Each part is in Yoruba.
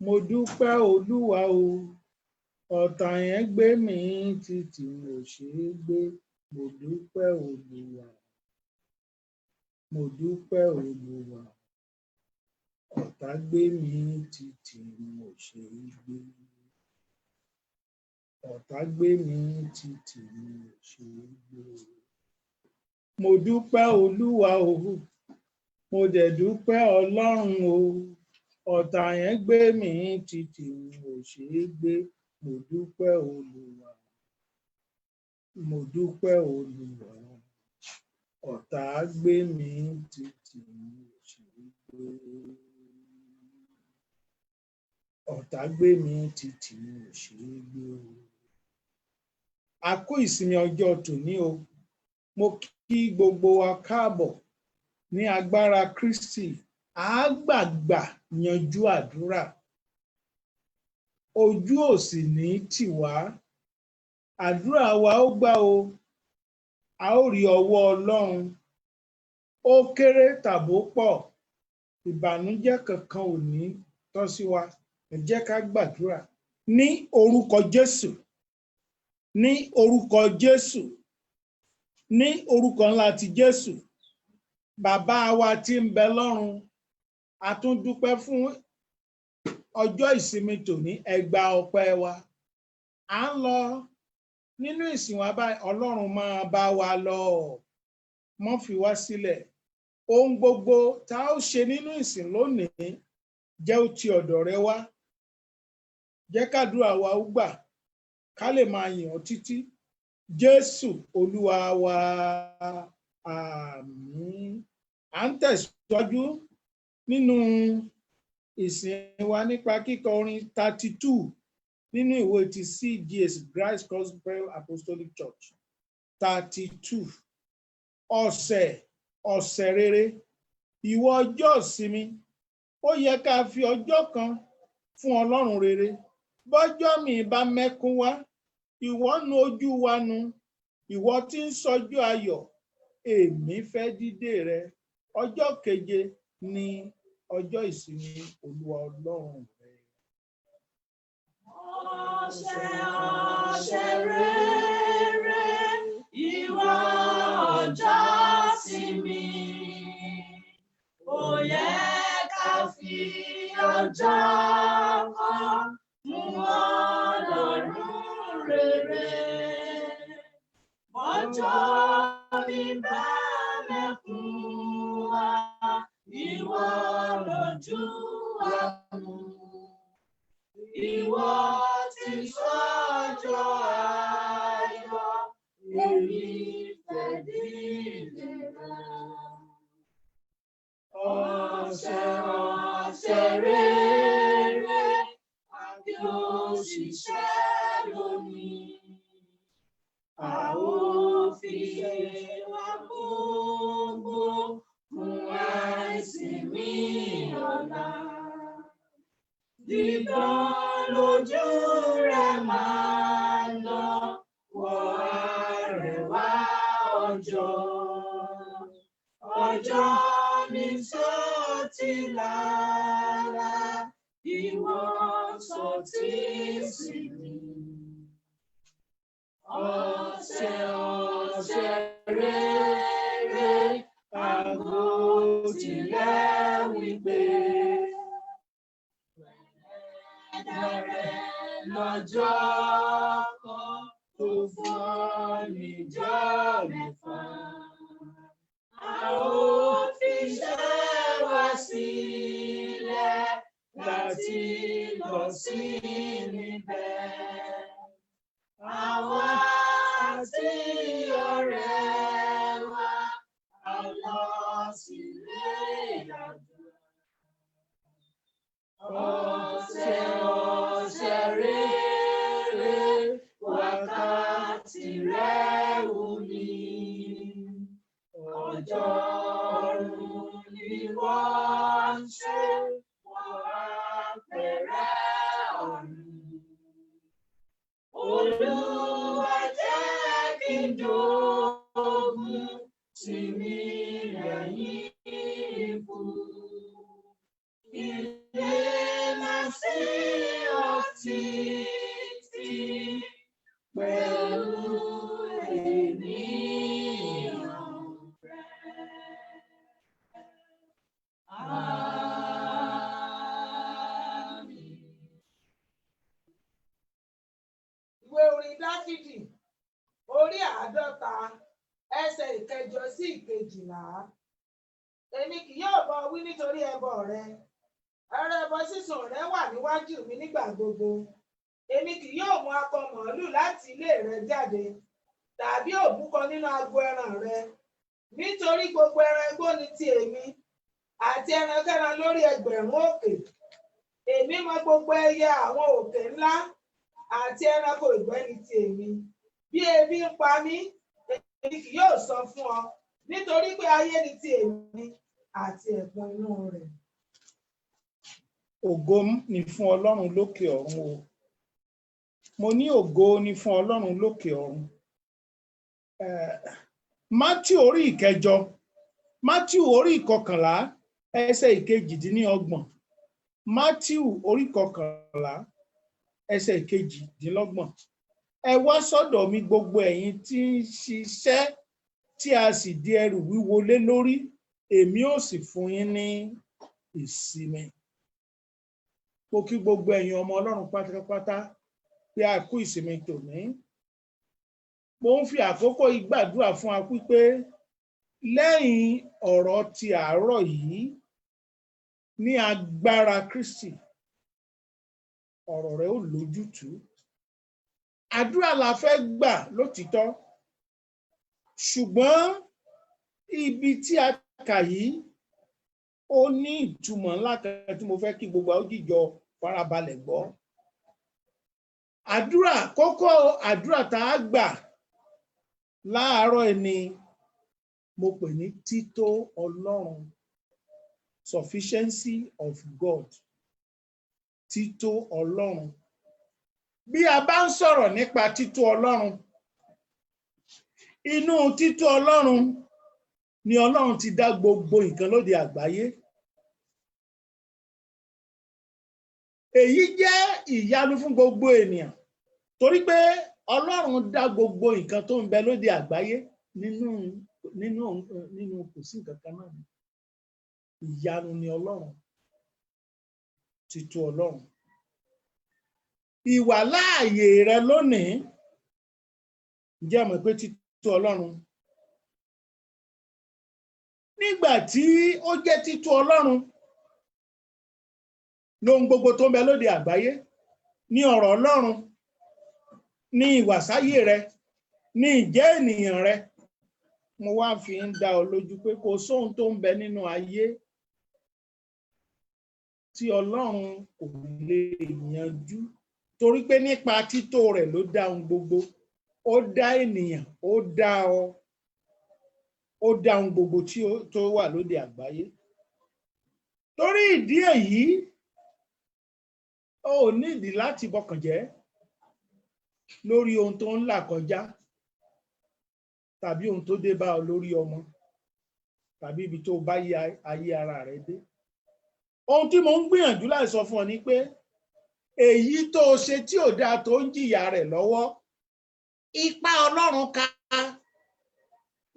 mo dúpẹ́ Olúwa o, ọ̀tá yẹn gbé mi títí ò ṣeé gbé. Mo dúpẹ́ Olúwa, mo dúpẹ́ Olúwa, ọ̀tá gbé mi títí ò ṣeé gbé. Ọ̀tá gbé mi títí ò ṣeé gbé. Mo dúpẹ́ Olúwa o, mo dẹ̀ dúpẹ́ Ọlọ́run o, ọ̀tá yẹn gbé mi títí ò ṣeé gbé. Mo dúpẹ́ Olúwa, mo dúpẹ́ Olúwa, ọ̀tá gbé mi títí ò ṣeé gbé. Ọ̀tá gbé mi títí ò ṣeé gbé. A kú ìsinmi ọjọ́ tòní o. Mo kí gbogbo wa káàbọ̀ ní agbára Kristi. A gbàgbà yanjú àdúrà. Ojú ò sì ní tì wá. Àdúrà wa ó gbà o. A ó rí ọwọ́ Ọlọ́run. Ó kéré tàbó pọ̀. Ìbànújẹ́ kankan ò ní tọ́ sí wa. Ẹ jẹ́ ká gbàdúrà. Ní orúkọ Jésù. Ní orúkọ Jésù. Ní orúkọ ńlá ti Jésù. Bàbá wa tí ń bẹ lọ́run. A tún dúpẹ́ fún ọjọ́ ìsinmi tòní. Ẹ gbà ọpẹ́ wa. À ń lọ nínú ìsìn wa báyìí. Ọlọ́run máa bá wa lọ. Mọ́ fi wá sílẹ̀. Ohun gbogbo tá ó ṣe nínú ìsìn lónìí jẹ́ ó ti ọ̀dọ̀ rẹ wá. Jẹ́ kádùúrà wa ó gbà. Ká lè máa yìn ọ́ títí. Jésù Olúwa wa. Àmín. À ń tẹ̀síwájú nínú ìsìn wa nípa kíkọ orin 32 nínú ìwé ti CGS Christ Gospel Apostolic Church 32. Ọ̀sẹ̀ rere. Ìwọ ọjọ́ ìsinmi. Ó yẹ ká fi ọjọ́ kan fún Ọlọ́run rere. Bọ́jọ́ mi bá mẹ́kún wá, ìwọ nu ojú wa nu. Ìwọ tí ń sọjọ́ ayọ̀, èmi fẹ́ dídé rẹ. Ọjọ́ keje ni ọjọ́ ìsinmi Olúwa Ọlọ́run rẹ. Ọ̀sẹ̀ rere, ìwọ ọjọ́ ìsinmi. Ó yẹ ká fi ọjọ́ kan fún Ọlọ́run rere. Bọ́jọ́ mi bá mẹ́kún wá, ìwọ lójú àánú. Ìwọ tí sọ́jọ́ ayọ̀, èmi fẹ́ dídé rẹ. Ọ̀sẹ̀ rere, àbí òṣìṣẹ́ lónìí. A ó fi wá gbogbo fún àìsìnmi ọ̀la. Dídán lójú rẹ̀ máa lọ wọ àrẹwà ọjọ́. Ọjọ́ mi sọ ti lára, ìwọ sọ ti sinmi. Ọ̀sẹ̀ rere, àgbo tilẹ̀ wípé. Ẹ̀dàrẹ̀ lọ́jọ́ kan tó fún ọ níjọ́ mẹ́fà. A ó fi iṣẹ́ wa sílẹ̀ láti lọ sí níbẹ̀. Àwa àti ọ̀rẹ́ wa a lọ sílé àdúrà. Ọ̀sẹ̀ rere, wákàtí rẹ̀ wù mí. Ọjọ́rú ni wọ́n ṣe, wọ́n àpẹẹrẹ ọ̀run. Olúwa jẹ́ kí n dógún tì mí lẹ́yìn ikú. Ilé máa sí Àmín. Ìwé orin Dáfídì orí 50 ẹsẹ̀ 8 sí 11. Èmi kì yóò bá ọ wí nítorí ẹbọ rẹ. Ẹrẹ ẹbọ sísun rẹ wà níwájú mi nígbà gbogbo. Èmi kì yóò mú akọ màálù láti ilé rẹ jáde, tàbí òbúkọ nínú agbo ẹran rẹ. Nítorí gbogbo ẹran igbó ni ti èmi, àti ẹrankẹ́ran lórí ẹgbẹ̀rún òkè. Èmi mọ gbogbo ẹyẹ àwọn òkè ńlá, àti ẹranko ìgbẹ́ ni ti èmi. Bí ebi ń pa mí, èmi kì yóò sọ fún ọ, nítorí pé ayé ni ti èmi àti ẹ̀kún inú rẹ̀. Ògo ni fún Ọlọ́run lókè ọ̀run o. Mo ní ògo ni fún Ọlọ́run lókè ọ̀run. Mátíù orí 9, Mátíù orí 11 ẹsẹ̀ 22. Mátíù orí 11 ẹsẹ̀ 22. Ẹ wá sọ́dọ̀ mi gbogbo ẹ̀yin tí ń ṣiṣẹ́ tí a sì di ẹrù wíwo lé lórí, èmi ó sì fún yín ní ìsinmi. Mo kí gbogbo ẹ̀yin ọmọ Ọlọ́run pátápátá pé a kú ìsinmi tòní. Mo ń fi àkókò yìí gbàdúrà fún wa pé lẹ́yìn ọ̀rọ̀ ti àárọ̀ yìí, ní agbára Kristi, ọ̀rọ̀ rẹ̀ ó lójútùú. Àdúrà la fẹ́ gbà lótìítọ́, ṣùgbọ́n ibi tí a kà yìí ó ní ìtumọ̀ ńlá kan tí mo fẹ́ kí gbogbo àwọn jíjọ farabalẹ̀ gbọ́. Àdúrà, kókó àdúrà tá a gbà láàárọ̀ ẹni mo pè ní tító Ọlọ́run, sufficiency of God. Tító Ọlọ́run. Bí a bá ń sọ̀rọ̀ nípa tító Ọlọ́run, inú tító Ọlọ́run ni Ọlọ́run ti dá gbogbo nǹkan lóde àgbáyé. Èyí jẹ́ ìyanu fún gbogbo ènìyàn, torí pé Ọlọ́run dá gbogbo nǹkan tó ń bẹ lóde àgbáyé nínú kò sí nǹkan kan náà. Ìyanu ni Ọlọ́run, tító Ọlọ́run. Ìwà láàyè rẹ lónìí, ǹjẹ́ mọ̀ pé tító Ọlọ́run? Nígbà tí ó jẹ́ tító Ọlọ́run, lóhun gbogbo tó ń bẹ lóde àgbáyé, ní ọ̀rọ̀ Ọlọ́run, ní ìwàsáyé rẹ, ní ìjẹ́ ènìyàn rẹ, mo wá fi ń dá ọ lójú pé kò sóhun tó ń bẹ nínú ayé tí Ọlọ́run kò lè yanjú, torí pé nípa tító rẹ̀ ló dá ohun gbogbo. Ó dá ènìyàn, ó dá ọ, ó dá ohun gbogbo tó wà lóde àgbáyé. Torí ìdí èyí, o ò nídìí láti bọkàn jẹ́ lórí ohun tó ń là kọjá, tàbí ohun tó dé bá ọ lórí ọmọ, tàbí ibi tó bá ayé ara rẹ dé. Ohun tí mo ń gbìyànjú láti sọ fún ọ ni pé èyí tó ṣe tí ò dáa tó ń jìyà rẹ̀ lọ́wọ́, ipá Ọlọ́run ká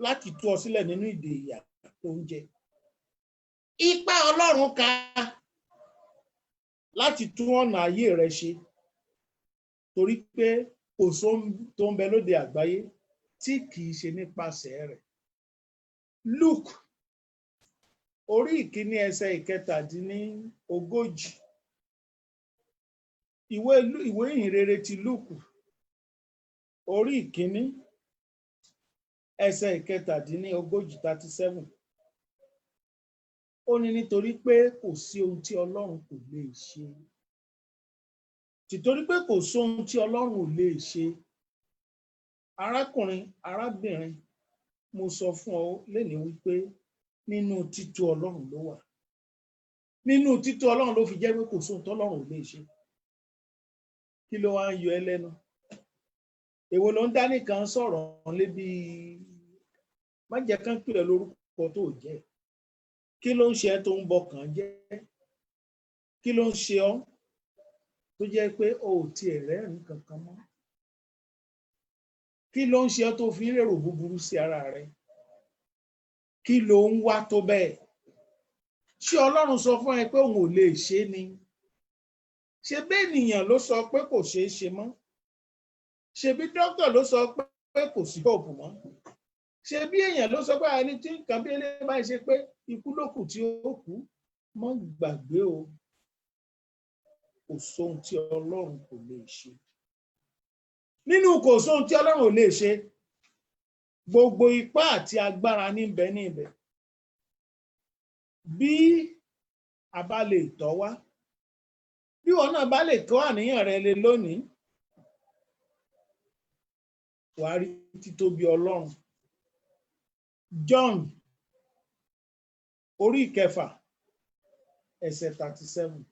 láti tú ọ sílẹ̀ nínú ìdè ìyà tó ń jẹ. Ipá Ọlọ́run ká láti tún ọ̀nà ayé rẹ ṣe, torí pé kò sóhun tó ń bẹ lóde àgbáyé tí kìí ṣe nípasẹ̀ rẹ̀. Luke orí 1 ẹsẹ̀ 47. Ìwé ìhìnrere ti Luke orí 1 ẹsẹ̀ 47, 37. Ó ní nítorí pé kò sí ohun tí Ọlọ́run kò lè ṣe. Títorí pé kò sí ohun tí Ọlọ́run ò lè ṣe. Arákùnrin, arábìnrin, mo sọ fún ọ lénìí wípé nínú tító Ọlọ́run ló wà. Nínú tító Ọlọ́run ló fi jẹ́ pé kò sí ohun tí Ọlọ́run ò lè ṣe. Kí ló wá ń yọ ẹ́ lẹ́nu? Èwo ló ń dá nìkan sọ̀rọ̀ lébi má jẹ́ kán pè ẹ́ lórúkọ tó jẹ́? Kí ló ń ṣe ẹ́ tó ń bọkàn jẹ́? Kí ló ń ṣe ọ́ tó jẹ́ pé o ò tiẹ̀ rẹ́rìn kankan mọ́? Kí ló ń ṣe ọ́ tó fi ń rèrò búburú sí ara rẹ? Kí ló ń wá tó bẹ́ẹ̀? ṣé Ọlọ́run sọ fún ẹ pé òun ò lè ṣe ni? Ṣé bí ènìyàn ló sọ pé kò ṣeé ṣe mọ́? Ṣé bí dókítà ló sọ pé kò sí hope mọ́? Ṣé bí èèyàn ló sọ pé ẹni tí nǹkan bí eléyìí bá ṣe pé ikú ló kù tí ó kú? Mọ́ gbàgbé o, kò sóhun tí Ọlọ́run kò lè ṣe. Nínú kò sóhun tí Ọlọ́run ò lè ṣe, gbogbo ipá àti agbára níbẹ̀ níbẹ̀. Bí a bá lè tọ́ wá, bí wọn náà bá lè kọ́ àníyàn rẹ lé lónìí, wàá rí títóbi Ọlọ́run. John orí 6 ẹsẹ̀ 37.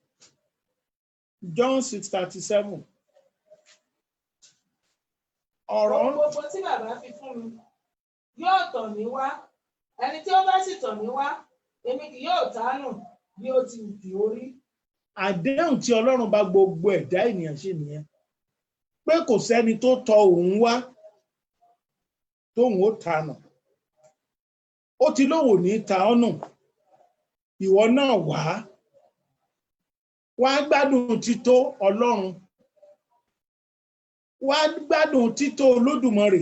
John 6:37. Ọ̀rọ̀ Ohun gbogbo tí bàbá fi fún mi yóò tọ̀ mí wá. Ẹni tí ó bá sì tọ̀ mí wá, èmi kì yóò tánù bí ó ti wù kí ó rí. àdéhùn tí Ọlọ́run bá gbogbo ẹ̀dá ènìyàn ṣe nìyẹn, pé kò sẹ́ni tó tọ̀ òun wá tóun ó tanù. Ó ti lóun ò ní ta ọ́ nù. Ìwọ náà wá gbádùn tító Ọlọ́run, wá gbádùn tító Olódùmarè,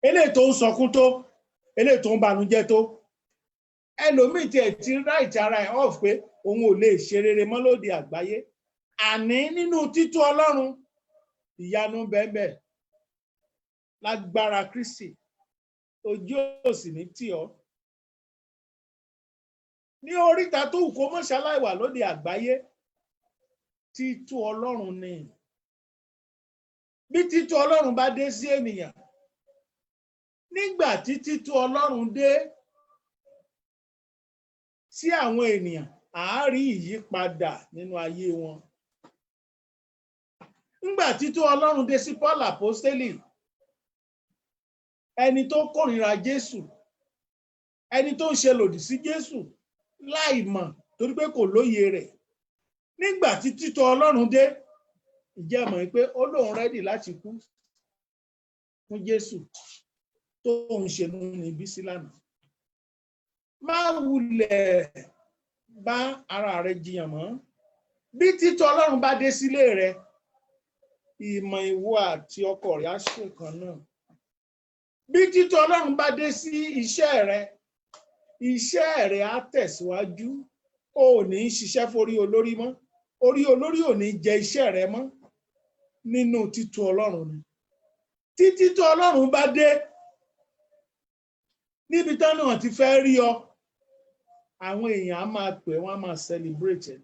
eléyìí tó ń sọkún tó, eléyìí tó ń banújẹ́ tó. Ẹlòmíì tiẹ̀ ti ráìtì ara ẹ̀ off pé òun ò lè ṣe rere mọ́ lóde àgbáyé. Àní nínú tító Ọlọ́run, ìyanu bẹ́ẹ̀ lágbára Kristi, ojú ò sì ní tì ọ́. Ní oríta tó wù kó mọ́ ṣaláìwà lóde àgbáyé, tító Ọlọ́run ni. Bí tító Ọlọ́run bá dé sí ènìyàn, nígbà tí tító Ọlọ́run dé sí àwọn ènìyàn, á rí ìyípadà nínú ayé wọn. Nígbà tító Ọlọ́run dé sí Paul Apostoli, ẹni tó kórìíra Jésù, ẹni tó ń ṣe lòdì sí Jésù láì mọ̀ torí pé kò lóye rẹ̀. Nígbà tí tító Ọlọ́run dé, ìjẹ́ mọ̀ pé ó lóun rẹ́dì láti kú fún Jésù tó ń ṣe níbi sí lánàá. Má wulẹ̀ bá ara rẹ jiyàn mọ́. Bí tító Ọlọ́run bá dé sílé rẹ, ìmọ̀ ìwọ àti ọkọ rẹ á ṣe kan náà. Bí tító Ọlọ́run bá dé sí iṣẹ́ rẹ, iṣẹ́ rẹ á tẹ̀síwájú. O ò ní ṣiṣẹ́ forí olórí mọ́. Orí olórí ò ní jẹ iṣẹ́ rẹ mọ́. Nínú tító Ọlọ́run ni. Tí tító Ọlọ́run bá dé, níbi tán náà ti fẹ́ rí ọ, àwọn èèyàn á máa pè, wọ́n á máa celebrate ẹ̀.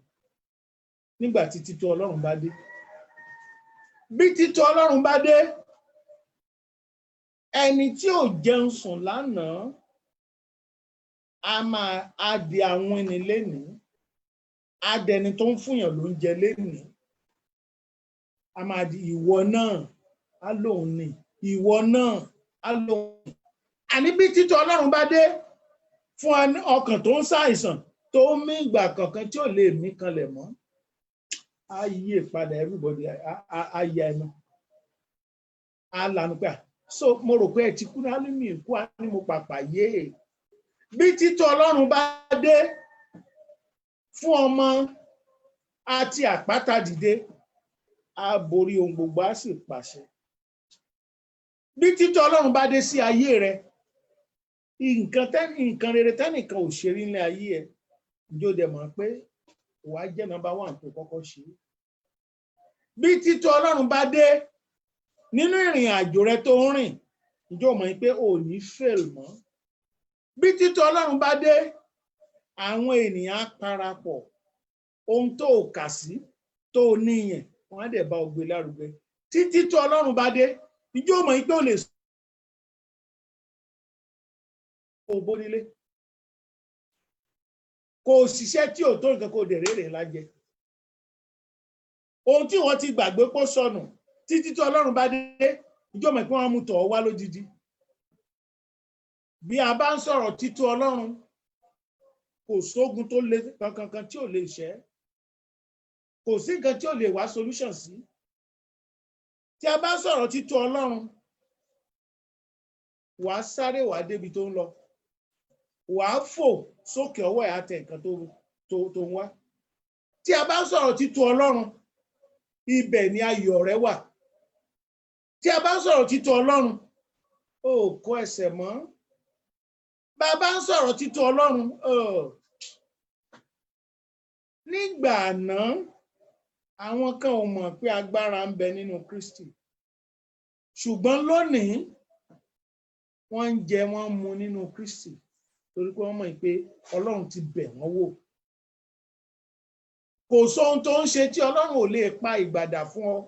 Nígbà tí tító Ọlọ́run bá dé. Bí tító Ọlọ́run bá dé, ẹni tí ò jẹun sùn lánàá á di àwọn ẹni lénìí, á dẹni tó ń fúnyàn lóúnjẹ lénìí. A máa di ìwọ náà, á lóun ní, ìwọ náà, á lóun ní. Àní bí tító Ọlọ́run bá dé fún ọkàn tó ń ṣàìsàn, tó ń mí ìgbà kankan tí ò lè mí kanlẹ̀ mọ́, á yí ìpadà everybody, á yá ẹnu, á lanu pé so mo rò pé ẹ ti kú náà, mi kú á ní mo pàpà yé. Bí tító Ọlọ́run bá dé fún ọmọ àti àpáta dìde, á borí ohun gbogbo, á sì pàṣẹ. Bí tító Ọlọ́run bá dé sí ayé rẹ, nǹkan rere tẹ́nìkan ò ṣe rí ní ayé ẹ, ìjọ dẹ̀ mọ̀ pé wàá jẹ́ number 1 tó kọ́kọ́ ṣe. Bí tító Ọlọ́run bá dé nínú ìrìn àjò rẹ tó ń rìn, ìjọ mọ̀ pé ò ní fail mọ́. Bí tító Ọlọ́run bá dé, àwọn ènìyàn á parapọ̀, ohun tó kà sí tó níyẹn, wọ́n á dẹ̀ bá ọ gbé lárugẹ. Tí tító Ọlọ́run bá dé, ìjọ mọ̀ pé ó lè sọ òbó nílé, kò ṣiṣẹ́ tí ò tó nǹkan kò dẹ̀ rèrè lájẹ. Ohun tí wọ́n ti gbàgbé pọ̀ sọnù, tí tító Ọlọ́run bá dé, ìjọ mọ̀ pé wọ́n á mú tọ̀ wá lódidi. Bí a bá ń sọ̀rọ̀ tító Ọlọ́run, kò sógun tó le kankan tí ò lè ṣẹ́, kò sí nǹkan tí ò lè wá solution sí. Tí a bá ń sọ̀rọ̀ tító Ọlọ́run, wàá sáré wàá débi tó ń lọ. wàá fò sókè ọwọ́ ẹ̀ àtẹ nǹkan tó ń wá. Tí a bá ń sọ̀rọ̀ títú Ọlọ́run, ibẹ̀ ni ayọ̀ rẹ wà. Tí a bá ń sọ̀rọ̀ títú Ọlọ́run, ó kó ẹsẹ̀ mọ́. Bá a bá ń sọ̀rọ̀ títú Ọlọ́run, nígbà àná àwọn kan ò mọ̀ pé agbára ń bẹ nínú Kristi, ṣùgbọ́n lónìí wọ́n ń jẹ wọ́n ń mu nínú Kristi torí pé wọ́n mọ̀ pé Ọlọ́run ti bẹ̀ wọ́n wò. Kò sóhun tó ń ṣe tí Ọlọ́run ò lè pa ìgbàdà fún ọ.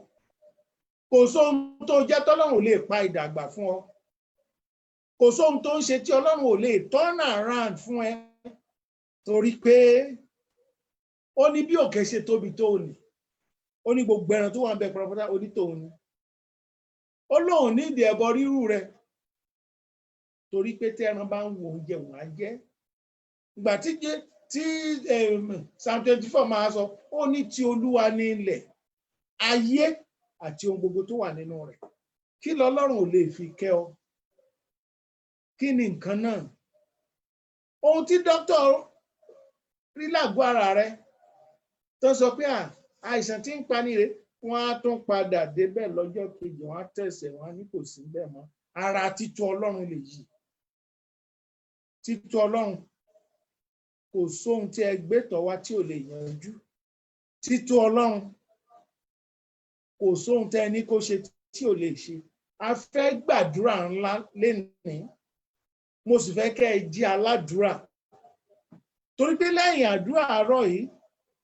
Kò sóhun tó jẹ́ tọ́lọ́run ò lè pa ìdàgbà fún ọ. Kò sóhun tó ń ṣe tí Ọlọ́run ò lè turn around fún ẹ. Torí pé ó ní bí òkè ṣe tóbi tó ní. Ó ní gbogbo ẹran tó wà ń bẹ pọ̀rọ̀pọ̀tà onítòun ni. Ó lóun ní ìdí ẹbọ rírú rẹ. Torí pé tí ẹran bá ń wo oúnjẹ wọn á jẹ. Ìgbà tí Psalm 24 máa sọ, ó ní ti Olúwa ní ilẹ̀, ayé àti ohun gbogbo tó wà nínú rẹ̀. Kí lọ́lọ́run ò lè fi kẹ́ ọ? Kí ni nǹkan náà? Ohun tí dókítà rí lágọ̀ọ́ ara rẹ tó sọ pé àìsàn tí ń pani rẹ̀, wọ́n á tún padà débẹ̀ lọ́jọ́ kejì, wọ́n á tẹ̀sẹ̀, wọ́n á ní kò sí bẹ́ẹ̀ mọ́. Ara títú Ọlọ́run lè yí. Títú Ọlọ́run kò sóhun tí ẹ gbé tọ̀ wá tí ò lè yanjú. Títú Ọlọ́run kò sóhun tí ẹ ní kó ṣe tí ò lè ṣe. A fẹ́ gbàdúrà ńlá lénìí. Mo sì fẹ́ kẹ́ ẹ jí aládùúrà. Torí pé lẹ́yìn àdúrà àárọ̀ yìí,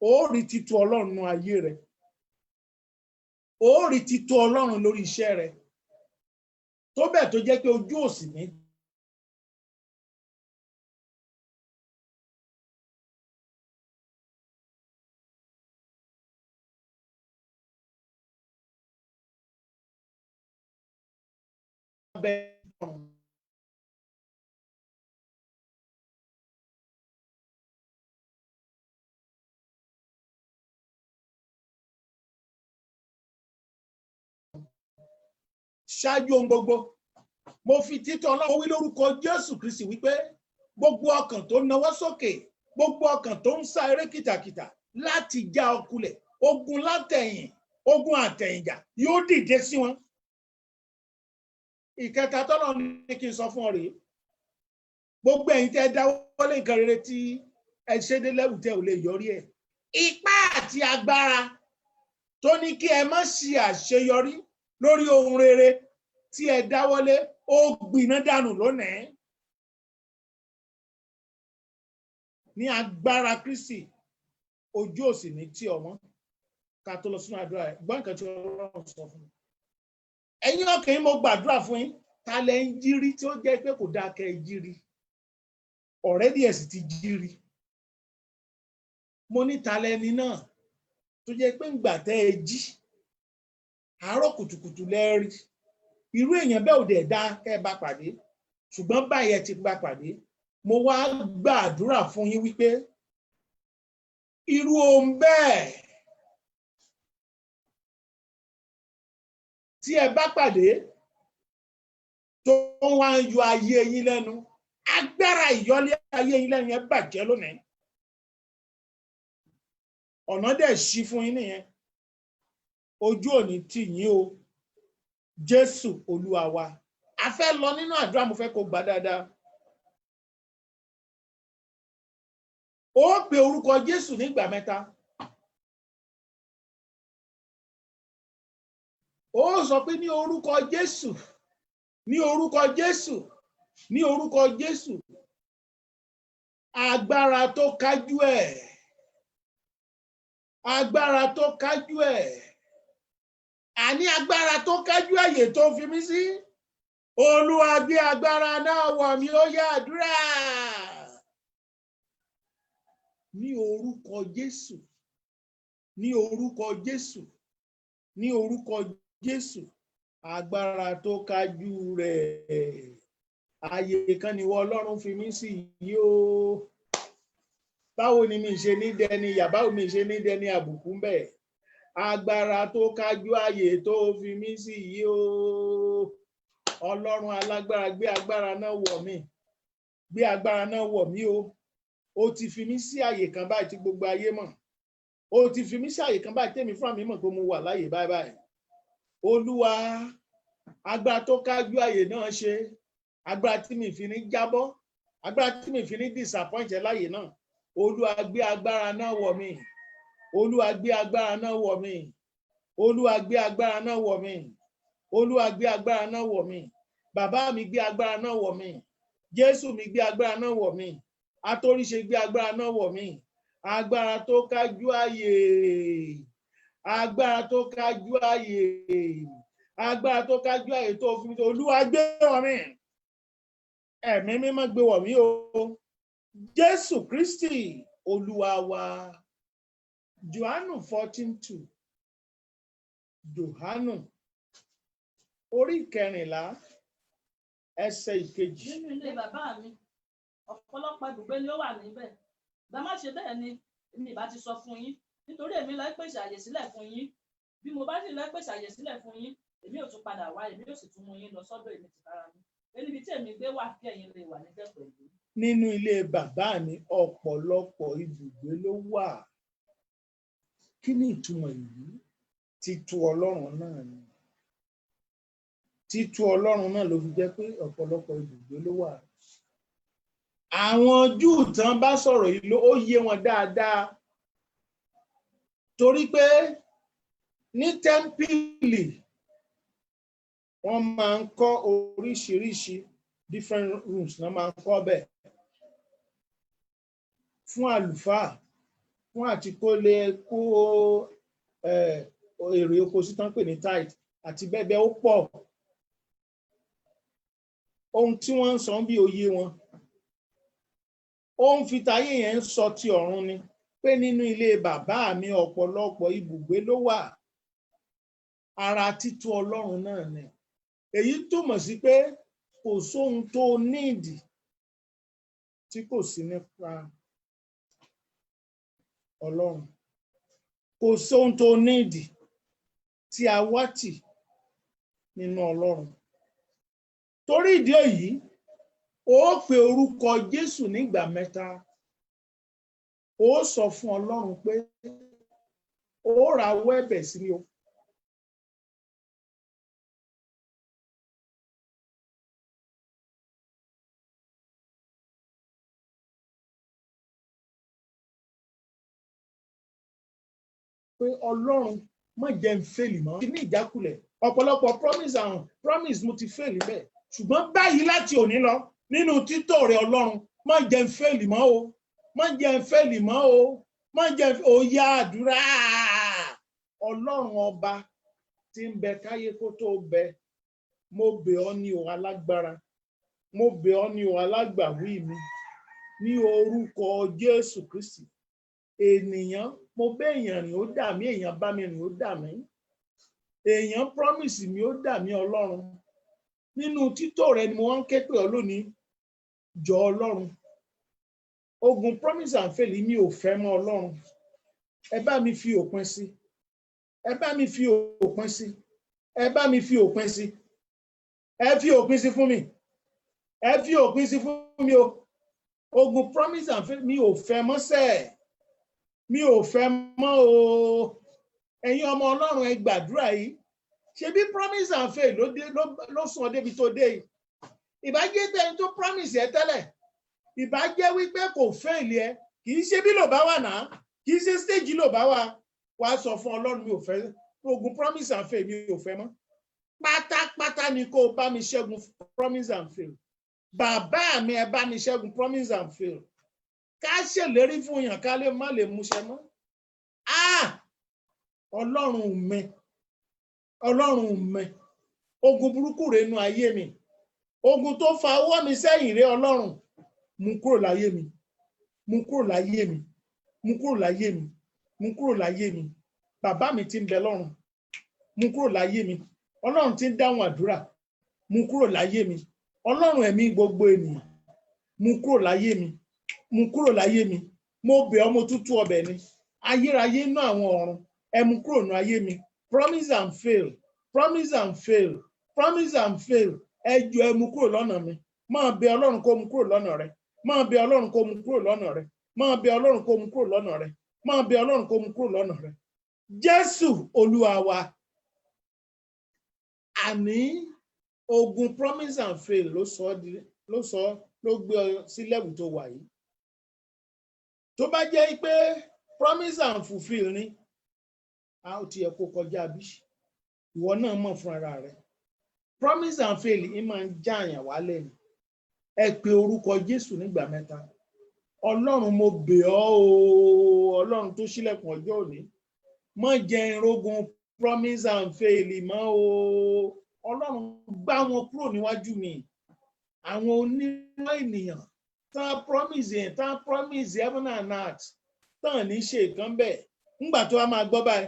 ó rí títú Ọlọ́run nínú ayé rẹ. Ó rí títú Ọlọ́run lórí iṣẹ́ rẹ. Tó bẹ́ẹ̀ tó jẹ́ pé ojú òsì ní. Ṣáájú ohun gbogbo, mo fi títọ́ Ọlọ́run wí lórúkọ Jésù Kristi wípé gbogbo ọkàn tó nawọ́ sókè, gbogbo ọkàn tó ń sá eré kìtàkìtà láti já ọ kulẹ̀, ogun látẹ̀yìn, ogun àtẹ̀yìnjà yóò dìde sí wọn. Ìkẹta tọ́lọ́run ní kí n sọ fún ọ rèé. Gbogbo ẹ̀yin tẹ́ dáwọ́lé nǹkan rere tí ẹ ṣe dé lẹ́wù tẹ́ ò lè yọrí ẹ̀. Ipá àti agbára tó ní kí ẹ má ṣe àṣeyọrí lórí ohun rere tí ẹ dáwọ́lé, ó gbiná dànù lónìí. Ní agbára Kristi, ojú òsì ní tí ọmọ. Ká tó lọ sínú àdúrà ẹ̀, gbọ́n nǹkan tí Ọlọ́run sọ fún mi. Ẹ̀yin ọkàn yín, mo gbàdúrà fún yín. Ta lẹ ń jírí tí ó jẹ́ pé kò dáa kẹ́ ẹ jírí? Already ẹ sì ti jírí. Mo ní ta lẹni náà tó jẹ́ pé ńgbà tẹ́ ẹ jí, àárọ̀ kùtùkùtù lẹ́ẹ̀rí. Irú èèyàn bẹ́ẹ̀ ò dẹ̀ dá kẹ́ ẹ bá pàdé. Ṣùgbọ́n báyìí ẹ ti bá pàdé. Mo wá gbàdúrà fún yín wípé irú ohun bẹ́ẹ̀ tí ẹ bá pàdé tó wá ń yọ ayé yín lẹ́nu, agbára ìyọlé ayé yín lẹ́nu yẹn bàjẹ́ lónìí. Ọ̀nà dẹ̀ ṣí fún yín nìyẹn. Ojú òní tì yín o. Jésù Olúwa wa. A fẹ́ lọ nínú àdúrà, mo fẹ́ kó gbà dáadáa. Ó pe orúkọ Jésù nígbà mẹ́ta. Ó sọ pé ní orúkọ Jésù, ní orúkọ Jésù, ní orúkọ Jésù. Agbára tó kájú ẹ̀. Agbára tó kájú ẹ̀. Àní agbára tó kájú àyè tó fi mí sí. Olúwa gbé agbára náà wọ̀ mí, ó yá àdúrà. Ní orúkọ Jésù, ní orúkọ Jésù, ní orúkọ Jésù. Agbára tó kájú rẹ̀. Àyè kan ni wọ́n Ọlọ́run fi mí sí yìí o. Báwo ni mi ṣe ní dẹni ìyà, báwo mi ṣe ní dẹni àbùkù ń bẹ̀? Agbára tó kájú àyè tó fi mí sí yìí o. Ọlọ́run alágbára gbé agbára náà wọ̀ mí. gbé agbára náà wọ̀ mí o. O ti fi mí sí àyè kan báyìí tí gbogbo ayé mọ̀. O ti fi mí sí àyè kan báyìí tèmi fúnra mi mọ̀ pé mo wà láyè báyìí. Olúwa, agbára tó kájú àyè náà ṣe, agbára tí mi fi ní jábọ́, agbára tí mi fi ní disappoint láyè náà. Olúwa gbé agbára náà wọ̀ mí. Olúwa gbé agbára náà wọ̀ mí. Olúwa gbé agbára náà wọ̀ mí. Olúwa gbé agbára náà wọ̀ mí. Bàbá mi gbé agbára náà wọ̀ mí. Jésù mi gbé agbára náà wọ̀ mí. Atóríṣe gbé agbára náà wọ̀ mí. Agbára tó kájú àyè. Agbára tó kájú àyè. Agbára tó kájú àyè tó fi mi. Olúwa gbé wọ̀ mí. Ẹ̀mí mímọ́ gbé wọ̀ mí o. Jésù Kristi Olúwa wa. Jòhánù 14:2. Jòhánù orí 14 ẹsẹ̀ 1. Nínú ilé bàbá mi, ọ̀pọ̀lọpọ̀ ibùgbé ni ó wà níbẹ̀. Bá má ṣe bẹ́ẹ̀ ni èmi ìbá ti sọ fún yín, nítorí èmi lọ pèsè àyè sílẹ̀ fún yín. Bí mo bá sì lọ pèsè àyè sílẹ̀ fún yín, èmi ò tún padà wá, èmi yóò sì tún mú yín lọ sọ́dọ̀ èmi tìkára mi. Níbi tí èmi gbé wà kí ẹ̀yin lè wà níbẹ̀ pẹ̀lú. Nínú ilé bàbá mi ọ̀pọ̀lọpọ̀ ibùgbé ló wà. Kí ni ìtumọ̀ yìí? Títú Ọlọ́run náà ni. Títú Ọlọ́run náà ló fi jẹ́ pé ọ̀pọ̀lọpọ̀ ibùgbé ló wà. Àwọn Júù tán bá sọ̀rọ̀ yìí ó yé wọn dáadáa. Torí pé ní tẹ́ḿpìlì wọ́n máa ń kọ́ oríṣiríṣi different rooms náà máa ń kọ́ bẹ́ẹ̀. Fún àlùfáà, fún àti kó lè kó èrè oko sí tán pè ní tithe àti bẹ́ẹ̀ bẹ́ẹ̀ ó pọ̀. Ohun tí wọ́n ń sọ bí òye wọn. Ohun fi tayé yẹn ń sọ ti ọ̀run ni pé nínú ilé bàbá mi ọ̀pọ̀lọpọ̀ ibùgbé ló wà. Ara títú Ọlọ́run náà ni. Èyí túmọ̀ sí pé kò sóhun tó nídìí tí kò sí nípa Ọlọ́run. Kò sóhun tó nídìí tí a wá tì nínú Ọlọ́run. Torí ìdí èyí, ó pe orúkọ Jésù nígbà 3. Ó sọ fún Ọlọ́run pé ó rawọ́ ẹ̀bẹ̀ sí mi o. Pé Ọlọ́run má jẹ́ n fail mọ́. Kí ní ìjákulẹ̀? Ọ̀pọ̀lọpọ̀ promise mo ti fail bẹ́ẹ̀. Ṣùgbọ́n báyìí láti òní lọ nínú títọ̀ rẹ̀ Ọlọ́run má jẹ́ n fail mọ́ o. Má jẹ́ n fail mọ́ o. Má jẹ́ ó yá àdúrà. Ọlọ́run ọba tí ń bẹ káyé kó tó bẹ. Mo bẹ̀ ọ́ ní o alágbára. Mo bẹ̀ ọ́ ní o alágbàwí mi. Ní orúkọ Jésù Kristi. Ènìyàn mo bẹ̀ èèyàn rìn ó dà mí, èèyàn bá mi rìn ó dà mí. Èèyàn promise mi ó dà mí Ọlọ́run. Nínú títọ̀ rẹ ni mo wá ń ké pè ọ́ lónìí. Jọ Ọlọ́run. Ogun promise and fail mi ò fẹ́ mọ́ Ọlọ́run. Ẹ bá mi fi òpin sí. Ẹ bá mi fi òpin sí. Ẹ bá mi fi òpin sí. Ẹ fi òpin sí fún mi. Ẹ fi òpin sí fún mi o. Ogun promise and fail mi ò fẹ́ mọ́ sẹ́ẹ̀. Mi ò fẹ́ mọ́ o. Ẹ̀yin ọmọ Ọlọ́run ẹ gbàdúrà yìí. Ṣebí promise and fail ló sún ọ débi tó dé yìí. Ìbá jẹ́ tẹ́ni tó promise ẹ tẹ́lẹ̀. Ìbá jẹ́ wípé kò fail ẹ. Kì í ṣe bí ló bá wà náà. Kì í ṣe stage ló bá wà. Wà á sọ fún Ọlọ́run mi ò fẹ́. Ogun promise and fail mi ò fẹ́ mọ́. Pátápátá ni kó o bá mi ṣẹ́gun promise and fail. Bàbá mi ẹ bá mi ṣẹ́gun promise and fail. Ká ṣèlérí fún yàn ká lè má lè múṣẹ mọ́. Ọlọ́run mi. Ọlọ́run mi. Ogun burúkú rẹ̀ nínú ayé mi. Ogun tó fa ọwọ́ mi sẹ́yìn rẹ̀ Ọlọ́run. Mú kúrò láyé mi. Mú kúrò láyé mi. Mú kúrò láyé mi. Mú kúrò láyé mi. Bàbá mi tí ń bẹ lọ́run. Mú kúrò láyé mi. Ọlọ́run tí ń dáhùn àdúrà. Mú kúrò láyé mi. Ọlọ́run ẹ̀mí gbogbo ènìyàn. Mú kúrò láyé mi. Mú kúrò láyé mi. Mo bẹ̀ ọ́ mo tútù ọbẹ̀ ni. Ayérayé inú àwọn ọ̀run. Ẹ mú kúrò nínú ayé mi. Promise and fail. Promise and fail. Promise and fail. Ẹ jọ̀ọ́ ẹ mú kúrò lọ́nà mi. Máa bẹ̀ Ọlọ́run kó mú kúrò lọ́nà rẹ. máa bẹ Ọlọ́run kó mú kúrò lọ́nà rẹ, máa bẹ Ọlọ́run kó mú kúrò lọ́nà rẹ, máa bẹ Ọlọ́run kó mú kúrò lọ́nà rẹ. Jésù Olúwa wa. Àní ogun promise and fail ló gbé ọ sí level tó wà yìí. Tó bá jẹ́ pé promise and fulfill ni, a ó ti yẹ kó kọjá bí. Ìwọ náà mọ̀ fún ara rẹ. Promise and fail yìí máa ń jáàyàn wálẹ̀ ni. Ẹ pe orúkọ Jésù nígbà mẹ́ta. Ọlọ́run mo bẹ̀ ọ́ o, Ọlọ́run tó ṣílẹ̀kùn ọjọ́ òní. Má jẹ́ irógun promise and fail mọ́ o. Ọlọ́run gbá wọn kúrò níwájú mi. Àwọn onímọ̀ ènìyàn tán promise heaven and earth tán ní ṣe nǹkan bẹ́ẹ̀. Nígbà tó wá máa gbọ́ báyìí,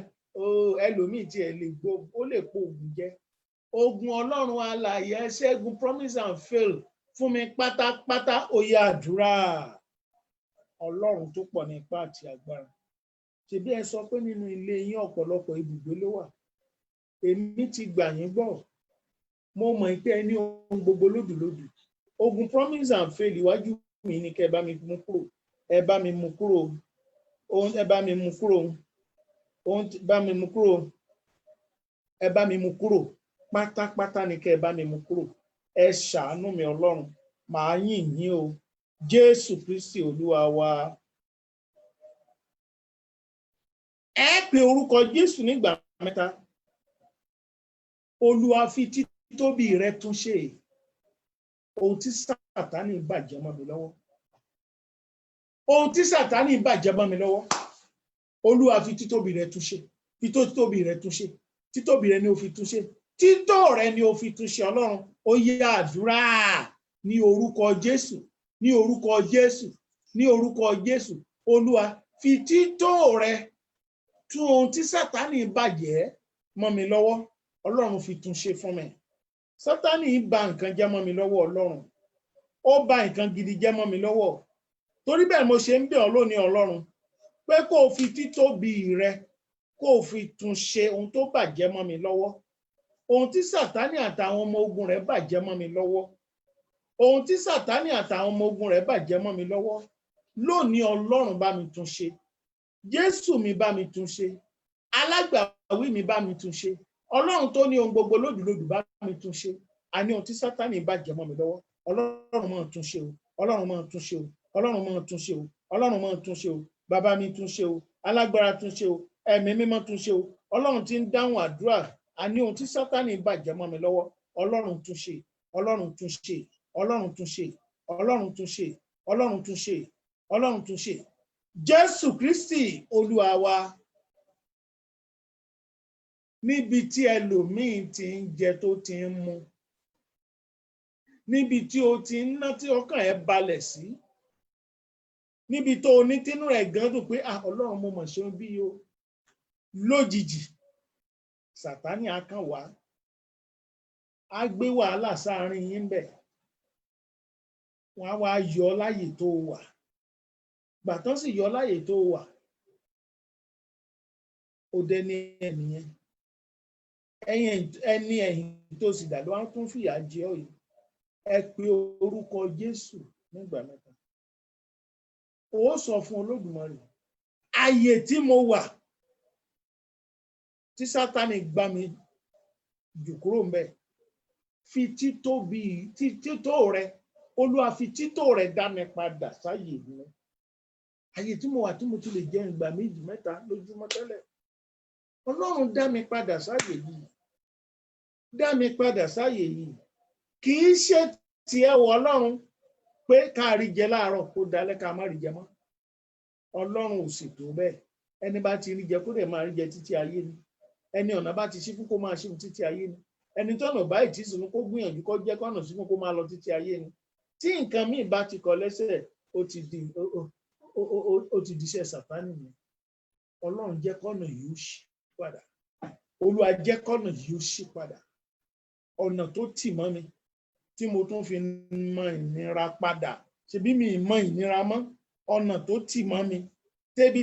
ẹlòmíì tí ẹ lè gbọ́, ó lè po ogun jẹ. Ogun Ọlọ́run alààyè ṣẹ́gun promise and fail fún mi pátápátá, ó yá àdúrà. Ọlọ́run tó pọ̀ ní ipá àti agbára. Ṣebí ẹ sọ pé nínú ilé yín ọ̀pọ̀lọpọ̀ ibùgbé ló wà. Èmi ti gbà yín gbọ́. Mo mọ̀ pé ẹ ní ohun gbogbo lódùlódù. Ogun promise and fail iwájú mi ni kẹ́ ẹ bá mi mú kúrò. Ẹ bá mi mú kúrò. Ẹ bá mi mú kúrò. Bá mi mú kúrò. Ẹ bá mi mú kúrò. Pátápátá ni kẹ́ ẹ bá mi mú kúrò. Ẹ ṣàánú mi Ọlọ́run. Màá yìn yín o. Jésù Kristi Olúwa wa. Ẹ pe orúkọ Jésù nígbà mẹ́ta. Olúwa fi títóbi rẹ tún ṣe. Ohun tí Sátánì bàjẹ́ mọ́ mi lọ́wọ́. Ohun tí Sátánì bàjẹ́ mọ́ mi lọ́wọ́. Olúwa fi títóbi rẹ tún ṣe. Fi títóbi rẹ tún ṣe. Títóbi rẹ ni ó fi tún ṣe. Títọ́ rẹ ni ó fi tún ṣe Ọlọ́run. Ó yá àdúrà ní orúkọ Jésù. Ní orúkọ Jésù. Ní orúkọ Jésù. Olúwa fi títọ́ rẹ tún ohun tí Sátánì bàjẹ́ mọ́ mi lọ́wọ́. Ọlọ́run fi tún ṣe fún mi. Sátánì bà nǹkan jẹ́ mọ́ mi lọ́wọ́ Ọlọ́run. Ó bà nǹkan gidi jẹ́ mọ́ mi lọ́wọ́. Torí bẹ́ẹ̀ mo ṣe ń bẹ̀ ọ́ lónìí Ọlọ́run pé kó o fi títóbi rẹ kó o fi tún ṣe ohun tó bàjẹ́ mọ́ mi lọ́wọ́. Ohun tí Sátánì àtàwọn ọmọ ogun rẹ̀ bàjẹ́ mọ́ mi lọ́wọ́. Ohun tí Sátánì àtàwọn ọmọ ogun rẹ̀ bàjẹ́ mọ́ mi lọ́wọ́. Lónìí Ọlọ́run bá mi tún ṣe. Jésù mi bá mi tún ṣe. Alágbàwí mi bá mi tún ṣe. Ọlọ́run tó ní ohun gbogbo lódùlódù bá mi tún ṣe. Àní ohun tí Sátánì bàjẹ́ mọ́ mi lọ́wọ́. Ọlọ́run máa tún ṣe o. Ọlọ́run máa tún ṣe o. Ọlọ́run máa tún ṣe o. Ọlọ́run máa tún ṣe o. Bàbá mi tún ṣe o. Alágbára tún ṣe o. Ẹ̀mí mímọ́ tún ṣe o. Ọlọ́run tí ń dáhùn àdúrà. Àní ohun tí Sátánì bàjẹ́ mọ́ mi lọ́wọ́. Ọlọ́run tún ṣe. Ọlọ́run tún ṣe. Ọlọ́run tún ṣe. Ọlọ́run tún ṣe. Ọlọ́run tún ṣe. Ọlọ́run tún ṣe. Jésù Kristi Olúwa wa. Níbi tí ẹlòmíì ti ń jẹ tó ti ń mu. Níbi tí o ti ń ná tí ọkàn ẹ balẹ̀ sí. Níbi tó o ní tínú rẹ̀ gan dùn pé Ọlọ́run mo mọ̀ ṣe ń bí o. Lójijì Sátánì á kàn wá. Á gbé wàhálà sáàárín yín bẹ̀. Wọ́n á wá yọ láyè tó wà. Gbàtán sì yọ láyè tó wà. Ó dé ní ẹnìyẹn. Ẹni ẹ̀yìn tó sì dà ló wá tún fìyà jẹ ọ́ yìí. Ẹ pe orúkọ Jésù nígbà mẹ́ta. Ó sọ fún Olódùmarè. Àyè tí mo wà tí Sátánì gbá mi jù kúrò ńbẹ̀. Fi tító rẹ. Olúwa fi tító rẹ dá mi padà sáyè mi. Àyè tí mo wà tí mo ti lè jẹ ìgbà 2 mẹ́ta lójúmọ́ tẹ́lẹ̀. Ọlọ́run dá mi padà sáyè yìí. Dá mi padà sáyè yìí. Kì í ṣe tiẹ̀ wọ Ọlọ́run pé ká rí jẹ láàárọ̀ kó dalẹ́ ká má rí jẹ mọ́. Ọlọ́run ò sì tó bẹ́ẹ̀. Ẹni bá ti rí jẹ kó dẹ̀ máa rí jẹ títí ayé ni. Ẹni ọ̀nà bá ti ṣí fún kó máa ṣí fún títí ayé ni. Ẹni tọ́nà báyìí tí sínú kó gbìyànjú kó jẹ́ kọ́nà sí fún kó máa lọ títí ayé ni. Tí nǹkan míì bá ti kọ lẹ́sẹ̀ ó ti di iṣẹ́ Sátánì ni. Ọlọ́run jẹ́ kọ́nà yìí ó ṣí padà. Olúwa jẹ́ kọ́nà yìí ó ṣí padà. Ọ̀nà tó tì mọ́ mi tí mo tún fi mọ ìnira padà. Ṣebí mi mọ ìnira mọ́. Ọ̀nà tó tì mọ́ mi tẹ́bi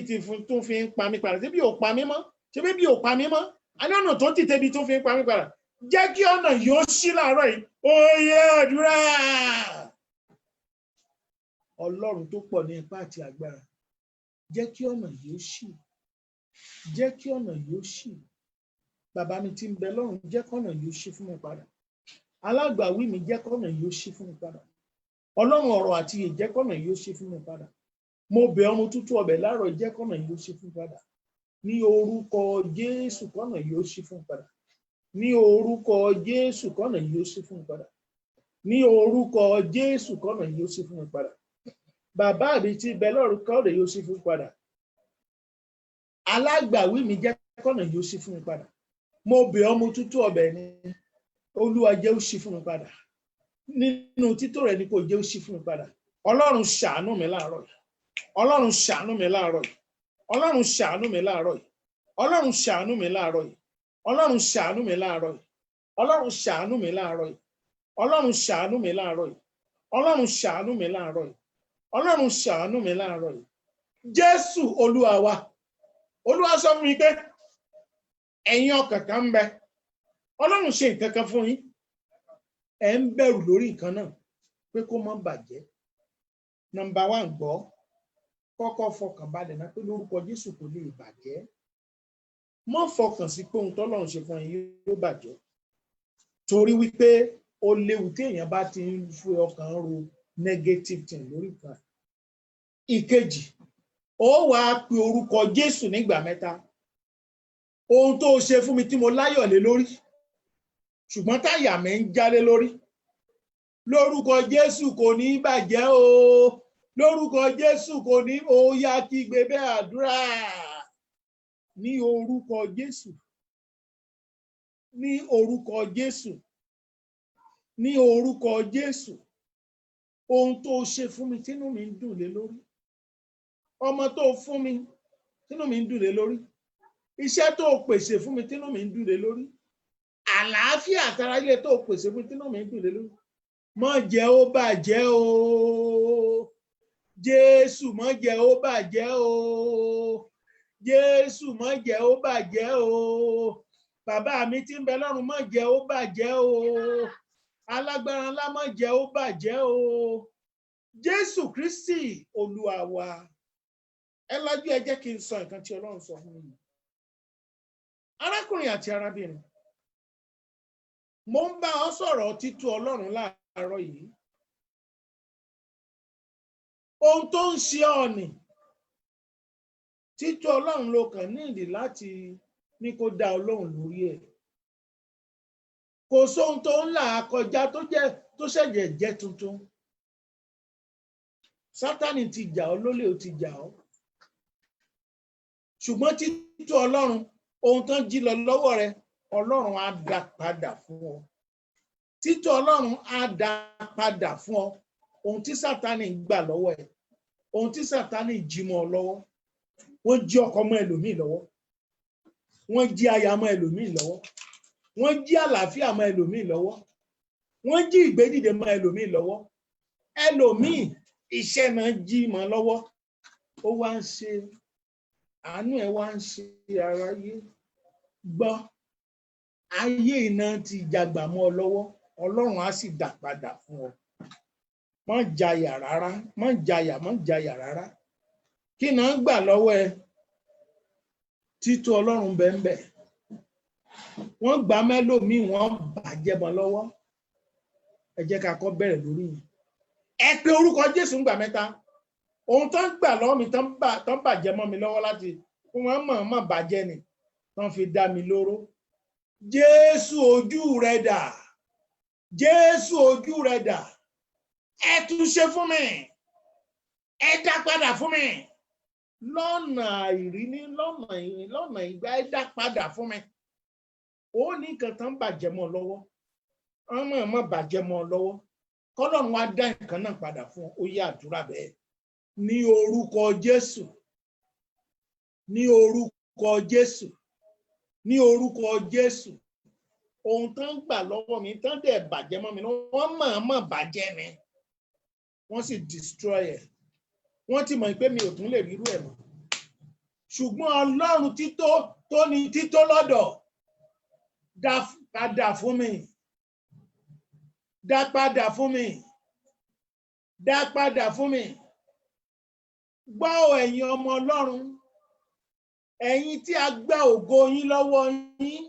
tún fi ń pa mí padà. Ṣebí ò pa mí mọ́. Ṣebí bí ò pa mí mọ́. Àní ọ̀nà tó tì tẹ́bi tún fi ń pa mí padà. Jẹ́ kí ọ̀nà yìí ó ṣí láàárọ̀ yìí. Ó yá àdúrà. Ọlọ́run tó pọ̀ ní ipá àti agbára, jẹ́ kí ọ̀nà yìí ó ṣí, jẹ́ kí ọ̀nà yìí ó ṣí. Bàbá mi tí ń bẹ lọ́run, jẹ́ kọ́nà yìí ó ṣí fún mi padà. Alágbàwí mi, jẹ́ kọ́nà yìí ó ṣí fún mi padà. Ọlọ́run ọ̀rọ̀ àti ìyè, jẹ́ kọ́nà yìí ó ṣí fún mi padà. Mo bẹ̀ ọmọ tútù ọbẹ̀ láàárọ̀, jẹ́ kọ́nà yìí ó ṣí fún mi padà. Ní orúkọ Jésù, kọ́nà yìí ó ṣí fún mi padà. Ní orúkọ Jésù, kọ́nà yìí ó ṣí fún mi padà. Ní orúkọ Jésù, kọ́nà yìí ó ṣí fún mi padà. Bàbá mi tí ń bẹ lọ́run, kọ́nà yìí ó ṣí fún mi padà. Alágbàwí mi, jẹ́ kọ́nà yìí ó ṣí fún mi padà. Mo bẹ̀ ọmọ tútù ọbẹ̀ ni, Olúwa jẹ́ ó ṣí fún mi padà. Nínú títò rẹ̀ ni kò jẹ́ ó ṣí fún mi padà. Ọlọ́run ṣàánú mi láàárọ̀ yìí. Ọlọ́run ṣàánú mi láàárọ̀ yìí. Ọlọ́run ṣàánú mi láàárọ̀ yìí. Ọlọ́run ṣàánú mi láàárọ̀ yìí. Ọlọ́run ṣàánú mi láàárọ̀ yìí. Ọlọ́run ṣàánú mi láàárọ̀ yìí. Ọlọ́run ṣàánú mi láàárọ̀ yìí. Ọlọ́run ṣàánú mi láàárọ̀ yìí. Ọlọ́run ṣàánú mi láàárọ̀ yìí. Jésù Olúwa wa. Olúwa sọ fún mi pé ẹ̀yin ọkàn kan ń bẹ. Ọlọ́run ṣe nǹkan kan fún yín. Ẹ ń bẹ̀rù lórí nǹkan náà pé kó má bàjẹ́. Number 1 gbọ́. Kọ́kọ́ fọkàn balẹ̀ náà pé lórúkọ Jésù kò lè bàjẹ́. Má fọkàn sí pé ohun tọ́lọ́run ṣe fún yín yóò bàjẹ́. Torí wípé ó léwu tí èèyàn bá ti ń fi ọkàn ro negative thing lórí nǹkan. Ìkejì, ó wàá pe orúkọ Jésù nígbà 3. Ohun tó ṣe fún mi tí mo láyọ̀ lé lórí, ṣùgbọ́n táyà mi ń jálé lórí. Lórúkọ Jésù kò ní bàjẹ́ o. Lórúkọ Jésù kò ní, ó yá kígbe bẹ́ẹ̀ àdúrà. Ní orúkọ Jésù. Ní orúkọ Jésù. Ní orúkọ Jésù. Ohun tó ṣe fún mi tínú mi ń dùn lé lórí. Ọmọ tó fún mi tínú mi ń dùn lé lórí. Iṣẹ́ tó pèsè fún mi tínú mi ń dùn lé lórí. Àlàáfíà àtàrà ilé tó pèsè fún mi tínú mi ń dùn lé lórí. Má jẹ́ ó bàjẹ́ o. Jésù, má jẹ́ ó bàjẹ́ o. Jésù, má jẹ́ ó bàjẹ́ o. Bàbá mi tí ń bẹ lọ́run, má jẹ́ ó bàjẹ́ o. Alágbára ńlá, má jẹ́ ó bàjẹ́ o. Jésù Kristi Olúwa wa. Ẹ lajú, ẹ jẹ́ kí n sọ nǹkan tí Ọlọ́run sọ fún mi. Arákùnrin àti arábìnrin, mo ń bá ọ sọ̀rọ̀ títú Ọlọ́run láàárọ̀ yìí. Ohun tó ń ṣe ọ nì, títú Ọlọ́run ló kàn nídìí láti ní kó dá Ọlọ́run lórí ẹ̀. Kò sóhun tó ń là kọjá tó ṣẹ̀jẹ̀ jẹ́ tuntun. Sátánì ti jà ọ́ lólè, ó ti jà ọ́. Ṣùgbọ́n títú Ọlọ́run, ohun tán jí lọ lọ́wọ́ rẹ, Ọlọ́run á dá padà fún ọ. Títú Ọlọ́run á dá padà fún ọ. Ohun tí Sátánì gbà lọ́wọ́ ẹ, ohun tí Sátánì jí mọ́ ọ lọ́wọ́. Wọ́n jí ọkọ mọ́ ẹlòmíì lọ́wọ́. Wọ́n jí aya mọ́ ẹlòmíì lọ́wọ́. Wọ́n jí àlàáfíà mọ́ ẹlòmíì lọ́wọ́. Wọ́n jí ìgbédìde mọ́ ẹlòmíì lọ́wọ́. Ẹlòmíì iṣẹ́ náà jí mọ́ lọ́wọ́. Ó wá ń ṣe, àánú ẹ̀ wá ń ṣe aráyé. Gbọ́, ayé iná ti jàgbà mọ́ ọ lọ́wọ́. Ọlọ́run á sì dá padà fún ọ. Má jayà rárá, má jayà rárá. Kí náà gbà lọ́wọ́ ẹ? Títú Ọlọ́run bẹ́ẹ̀. Wọ́n gbà mẹ́lòmíì, wọ́n bàjẹ́ mọ́ lọ́wọ́. Ẹ jẹ́ ká kọ́ bẹ̀rẹ̀ lórí yìí. Ẹ pe orúkọ Jésù ńgbà 3. Ohun tó ń gbà lọ́wọ́ mi tán bàjẹ́ mọ́ mi lọ́wọ́ láti wọ́n mọ̀ bàjẹ́ ni tán fi dá mi lóró. Jésù ojú rẹ dà. Jésù ojú rẹ dà. Ẹ tún ṣe fún mi. Ẹ dá padà fún mi. Lọ́nà àìríní, lọ́nà ìgbà, ẹ dá padà fún mi. Ó ní nǹkan tán bàjẹ́ mọ́ lọ́wọ́. Ọmọ mọ̀ bàjẹ́ mọ́ lọ́wọ́. Kọ́lọ́run wá dá nǹkan náà padà fún ọ. Ó yá àdúrà bẹ́ẹ̀. Ní orúkọ Jésù. Ní orúkọ Jésù. Ní orúkọ Jésù. Ohun tán gbà lọ́wọ́ mi, tán dẹ̀ bàjẹ́ mọ́ mi, wọ́n mọ̀ bàjẹ́ mi. Wọ́n sì destroy ẹ̀. Wọ́n ti mọ̀ pé mi ò tún lè rírú ẹ̀ mọ́. Ṣùgbọ́n Ọlọ́run tó ní tító lọ́dọ̀, dá padà fún mi. Dá padà fún mi. Dá padà fún mi. gbọ́ ẹ̀yin ọmọ Ọlọ́run, ẹ̀yin tí a gba ògo yín lọ́wọ́ yín,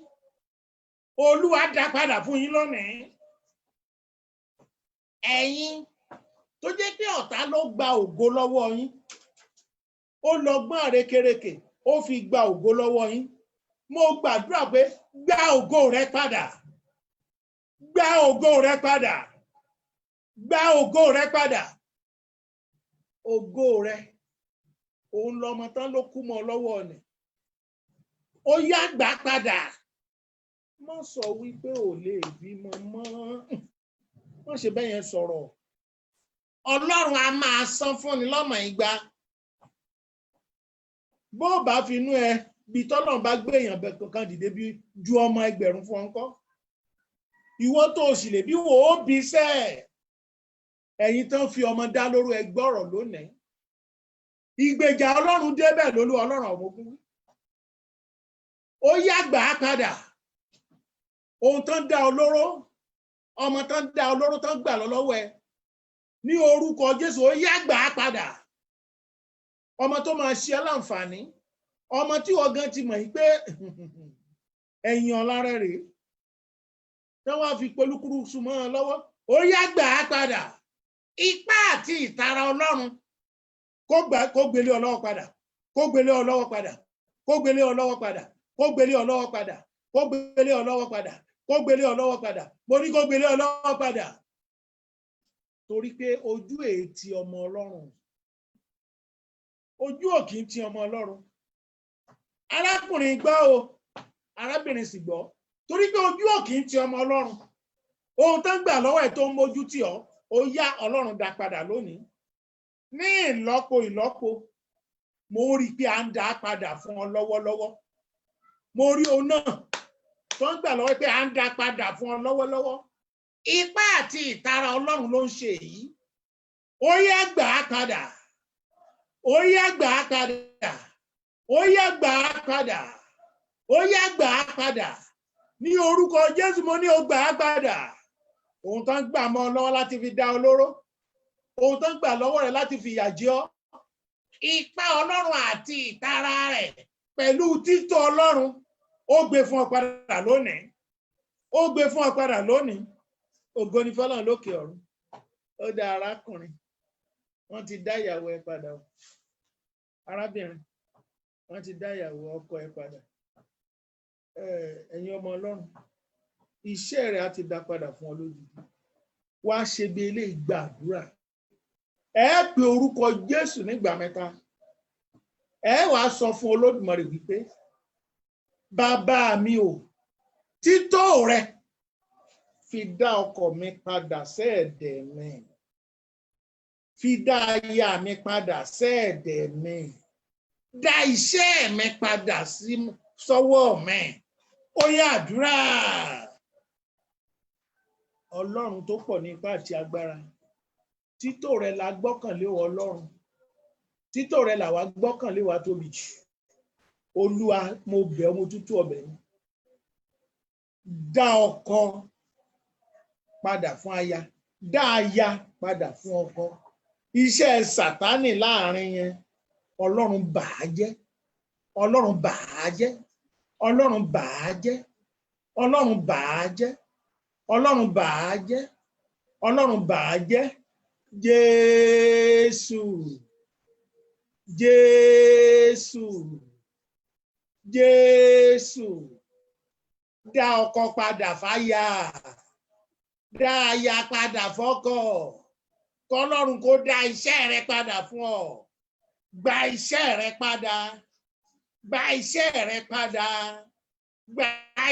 Olúwa dá padà fún yín lónìí. Ẹ̀yin tó jẹ́ pé ọ̀tá ló gba ògo lọ́wọ́ yín, ó lọ gbọ́n àrékérekè, ó fi gba ògo lọ́wọ́ yín. Mo gbàdúrà pé gba ògo rẹ padà, gba ògo rẹ padà, gba ògo rẹ padà. Ògo rẹ, òun lọmọ tán ló kú mọ́ lọ́wọ́ ni. Ó yá gbà padà. Má sọ wípé ò lè bímọ mọ́. Má ṣe bẹ́ẹ̀ yẹn sọ̀rọ̀. Ọlọ́run a máa san fún ni lọ́nà ìgbà. Bó bá finú ẹ bí tọ́lọ́run bá gbé èèyàn bẹ̀ kankan dìde bí ju ọmọ ẹgbẹ̀rún fún ọkọ́. Ìwọ tó sì lè bí wò ó bí sẹ́ẹ̀. Ẹ̀yin tán fi ọmọ dá lóró ẹgbọ́rọ̀ lónìí. Ìgbèjà Ọlọ́run débẹ̀ lólú Ọlọ́run ọmọ ogun. Ó yá gbà á padà. Ohun tán dá olóró, ọmọ tán dá olóró tán gbà lọ́wọ́ ẹ. Ní orúkọ Jésù, ó yá gbà á padà. Ọmọ tó máa ṣe láǹfààní, ọmọ tí wọ́n gan ti mọ̀ yí pé ẹ̀yìn ọ̀la rẹ̀ rèé. Tí wọ́n fi polúkúrú súnmọ́ ọ lọ́wọ́, ó yá gbà á padà. Ipá àti ìtara Ọlọ́run kó gbélé ọ lọ́wọ́ padà, kó gbélé ọ lọ́wọ́ padà, kó gbélé ọ lọ́wọ́ padà, kó gbélé ọ lọ́wọ́ padà, kó gbélé ọ lọ́wọ́ padà, kó gbélé ọ lọ́wọ́ padà. Mo ní kó gbélé ọ lọ́wọ́ padà. Torí pé ojú ètí ọmọ Ọlọ́run, ojú òkì ti ọmọ Ọlọ́run. Arákùnrin gbọ́ o, arábìnrin sì gbọ́. Torí pé ojú òkì ti ọmọ Ọlọ́run. Ohun tó ń gbà lọ́wọ́ ẹ̀ tó ń mójú tì ọ́, ó yá Ọlọ́run dá padà lónìí. Ní ìlọ́po, mo rí pé à ń dá padà fún ọ lọ́wọ́lọ́wọ́. Mo rí òun náà tó ń gbà lọ́wọ́ pé à ń dá padà fún ọ lọ́wọ́lọ́wọ́. Ipá àti ìtara Ọlọ́run ló ń ṣe èyí. Ó yá gbà á padà. Ó yá gbà á padà. Ó yá gbà á padà. Ó yá gbà á padà. Ní orúkọ Jésù mo ní ó gbà á padà. Ohun tó ń gbà mọ́ ọ lọ́wọ́ láti fi dá olóró. Ohun tó ń gbà lọ́wọ́ rẹ̀ láti fi ìyà jẹ ọ́. Ipá Ọlọ́run àti ìtara rẹ̀ pẹ̀lú títọ́ Ọlọ́run ó gbé fún ọ padà lónìí. Ó gbé fún ọ padà lónìí. Ògo ni fọ́lọ́run lókè ọ̀run. Ó dá arákùnrin, wọ́n ti dá ìyàwó ẹ padà o. Arábìnrin, wọ́n ti dá ìyàwó ọkọ ẹ padà. Ẹ̀yin ọmọ Ọlọ́run, iṣẹ́ rẹ̀ á ti dá padà fún ọ lójijì. Wá ṣe bí eléyìí gbàdúrà. Ẹ pe orúkọ Jésù nígbà mẹ́ta. Ẹ wá sọ fún Olódùmarè wípé bàbá mi o, títọ́ rẹ fi dá ọkọ mi padà sẹ́ẹ̀dẹ̀ mi. Fi dá aya mi padà sẹ́ẹ̀dẹ̀ mi. Dá iṣẹ́ mi padà sọ́wọ́ mi. Ó yá àdúrà. Ọlọ́run tó pọ̀ ní ipá àti agbára. Títọ́ rẹ la gbọ́kànlé wọ Ọlọ́run. Títọ́ rẹ làwa gbọ́kànlé wa tóbi jù. Olúwa, mo bẹ̀ ọ́, mo tútù ọbẹ̀ yín. Dá ọkọ padà fún aya. Dá aya padà fún ọkọ. Iṣẹ́ Sátánì láàrin yẹn, Ọlọ́run bà á jẹ́. Ọlọ́run bà á jẹ́. Ọlọ́run bà á jẹ́. Ọlọ́run bà á jẹ́. Ọlọ́run bà á jẹ́. Ọlọ́run bà á jẹ́. Jésù. Jésù. Jésù. Dá ọkọ padà fáya. Dá aya padà fọ́kọ. Kọ́lọ́run kó dá iṣẹ́ rẹ padà fún ọ. Gba iṣẹ́ rẹ padà. Gba iṣẹ́ rẹ padà. Gba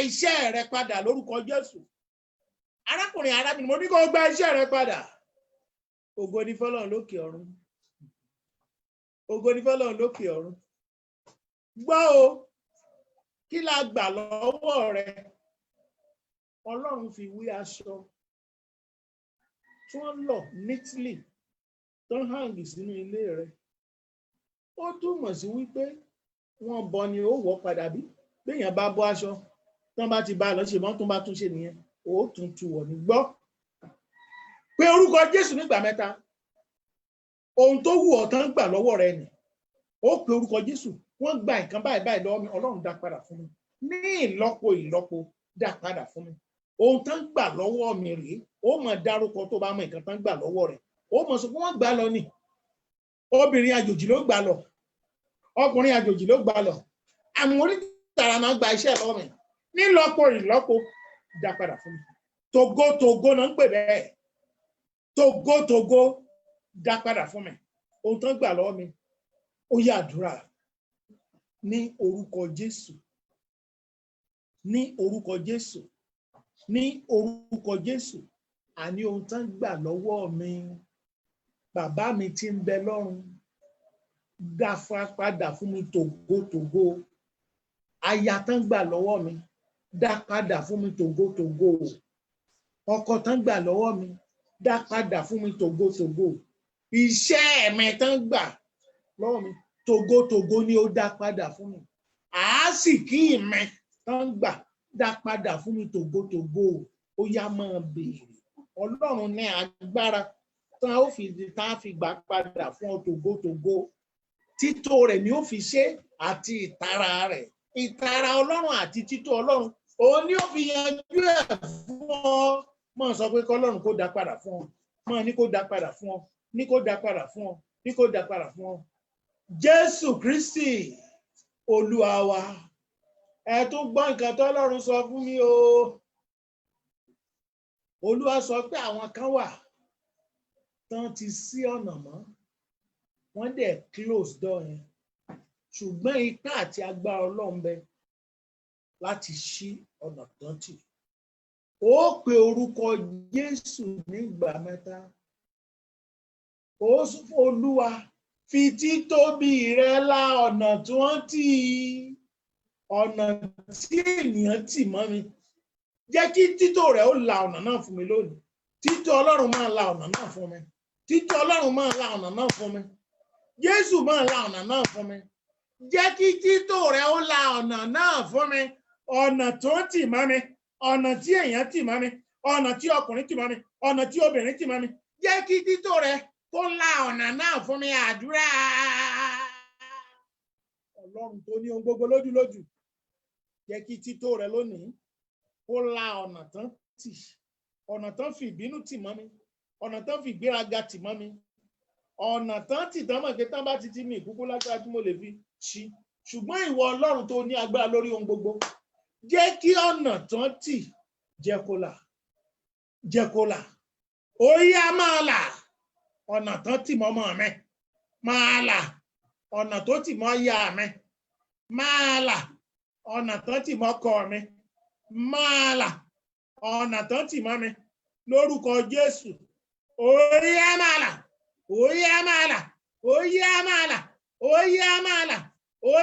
iṣẹ́ rẹ padà lórúkọ Jésù. Arákùnrin, arábìnrin, mo ní kó gba iṣẹ́ rẹ padà. Ògo ni fọ́lọ́run lókè ọ̀run. Ògo ni fọ́lọ́run lókè ọ̀run. Gbọ́ o, kí la gbà lọ́wọ́ rẹ? Ọlọ́run fi wí aṣọ tí wọ́n lọ neatly tó ń hang sínú ilé rẹ. Ó túmọ̀ sí wípé wọ́n bọ ni ó wọ̀ padà bí. Béèyàn bá bọ́ aṣọ, tán bá ti bá a lọ ṣe mọ́ tó bá tún ṣe nìyẹn. Ó tún tu wọ̀ ní gbọ́. Pé orúkọ Jésù nígbà mẹ́ta. Ohun tó wù ọ́ tán gbà lọ́wọ́ rẹ nì. ó pe orúkọ Jésù, wọ́n gba nǹkan báyìí báyìí lọ́wọ́ mi, Ọlọ́run dá padà fún mi ní ìlọ́po dá padà fún mi. Ohun tán gbà lọ́wọ́ mi rèé, ó mọ̀ dárúkọ tó bá mọ nǹkan tán gbà lọ́wọ́ rẹ̀, ó mọ̀ sọ pé wọ́n gbà lọ ni. Obìnrin àjòjì ló gbà lọ, ọkùnrin àjòjì ló gbà lọ, àwọn onítàrà máa gba iṣẹ́ lọ́wọ́ mi ní ìlọ́po dá padà fún mi. Togo náà ń pè bẹ́ẹ̀, togo dá padà fún mi. Ohun tán gbà lọ́wọ́ mi, ó yá àdúrà ní orúkọ Jésù, ní orúkọ Jésù, ní orúkọ Jésù. Àní ohun tán gbà lọ́wọ́ mi, bàbá mi tí ń bẹ lọ́run, dá padà fún mi togo. Aya tán gbà lọ́wọ́ mi, dá padà fún mi togo. Ọkọ tán gbà lọ́wọ́ mi, dá padà fún mi togo. Iṣẹ́ mi tán gbà lọ́wọ́ mi, togo ni ó dá padà fún mi. Àásìkí mi tán gbà, dá padà fún mi togo. Ó yá máa béèrè. Ọlọ́run ní agbára tán ó fi gbà padà fún ọ togo. Tító rẹ̀ ni ó fi ṣe àti ìtara rẹ̀. Ìtara Ọlọ́run àti tító Ọlọ́run, òun ni ó fi yanjú ẹ̀ fún ọ. Mọ̀ sọ pé kọ́lọ́run kó dá padà fún ọ. Mọ̀ ní kó dá padà fún ọ. Ní kó dá padà fún ọ. Ní kó dá padà fún ọ. Jésù Kristi Olúwa wa. Ẹ tún gbọ́ nǹkan tó Ọlọ́run sọ fún mi o. Olúwa sọ pé àwọn kan wà tán ti ṣí ọ̀nà mọ́, wọ́n dẹ̀ close door yẹn. Ṣùgbọ́n ipá àti agbára Ọlọ́run bẹ láti ṣí ọ̀nà tán tì. Ó pe orúkọ Jésù nígbà 3. Ó sọ fún Olúwa, fi títóbi rẹ la ọ̀nà tí wọ́n tì, ọ̀nà tí ènìyàn tì mọ́ mi. Jẹ́ kí tító rẹ̀ ó la ọ̀nà náà fún mi lónìí. Tító Ọlọ́run máa la ọ̀nà náà fún mi. Tító Ọlọ́run máa la ọ̀nà náà fún mi. Jésù máa la ọ̀nà náà fún mi. Jẹ́ kí tító rẹ̀ ó la ọ̀nà náà fún mi. Ọ̀nà tó tì mọ́ mi, ọ̀nà tí èèyàn tì mọ́ mi, ọ̀nà tí ọkùnrin tì mọ́ mi, ọ̀nà tí obìnrin tì mọ́ mi. Jẹ́ kí tító rẹ̀ kó la ọ̀nà náà fún mi. Àdúrà. Ọlọ́run tó ní ohun gbogbo lójú, jẹ́ kí tító rẹ̀ lónìí kó la ọ̀nà tán tì, ọ̀nà tán fi ìbínú tì mọ́ mi, ọ̀nà tán fi ìgbéraga tì mọ́ mi, ọ̀nà tán tì tán mọ̀ pé tán bá ti ti mi ìkúkú lágbára tí mo lè fi ṣí. Ṣùgbọ́n ìwọ Ọlọ́run tó ní agbára lórí ohun gbogbo, jẹ́ kí ọ̀nà tán tì jẹ́ kó là, jẹ́ kó là. Ó yá máa là. Ọ̀nà tán tì mọ́ ọmọ mi, máa là. Ọ̀nà tó tì mọ́ ìyá mi, máa là. Ọ̀nà tán tì mọ́ ọkọ mi, máa là. Ọ̀nà tán tì mọ́ mi lórúkọ Jésù. Ó yá máa là. Ó yá máa là. Ó yá máa là. Ó yá máa là. Ó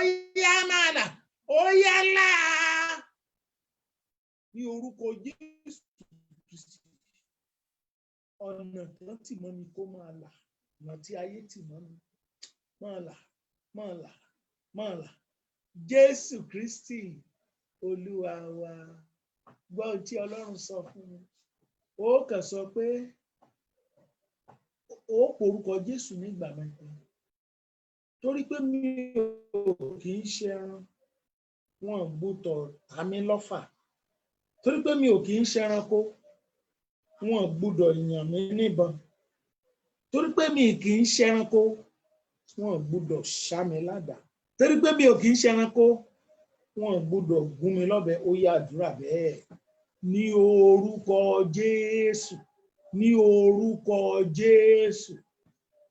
yá máa là. Ó yá là. Ní orúkọ Jésù Kristi. Ọ̀nà tán tì mọ́ mi kó máa là. Ọ̀nà tí ayé tì mọ́ mi, máa là, máa là, máa là. Jésù Kristi Olúwa wa. Gbọ́ ohun tí Ọlọ́run sọ fún mi. Ó kàn sọ pé ó porúkọ Jésù nígbà 3. Torí pé mi ò kì í ṣe ẹran, wọn gbọ́dọ̀ ta mí lọ́fà. Torí pé mi ò kì í ṣe ẹranko, wọn gbọ́dọ̀ yàn mí níbọn. Torí pé mi kì í ṣe ẹranko, wọn gbọ́dọ̀ ṣá mi ládàá. Torí pé mi ò kì í ṣe ẹranko, wọn gbọ́dọ̀ gún mi lọ́bẹ. Ó yá àdúrà bẹ́ẹ̀. Ní orúkọ Jésù, ní orúkọ Jésù,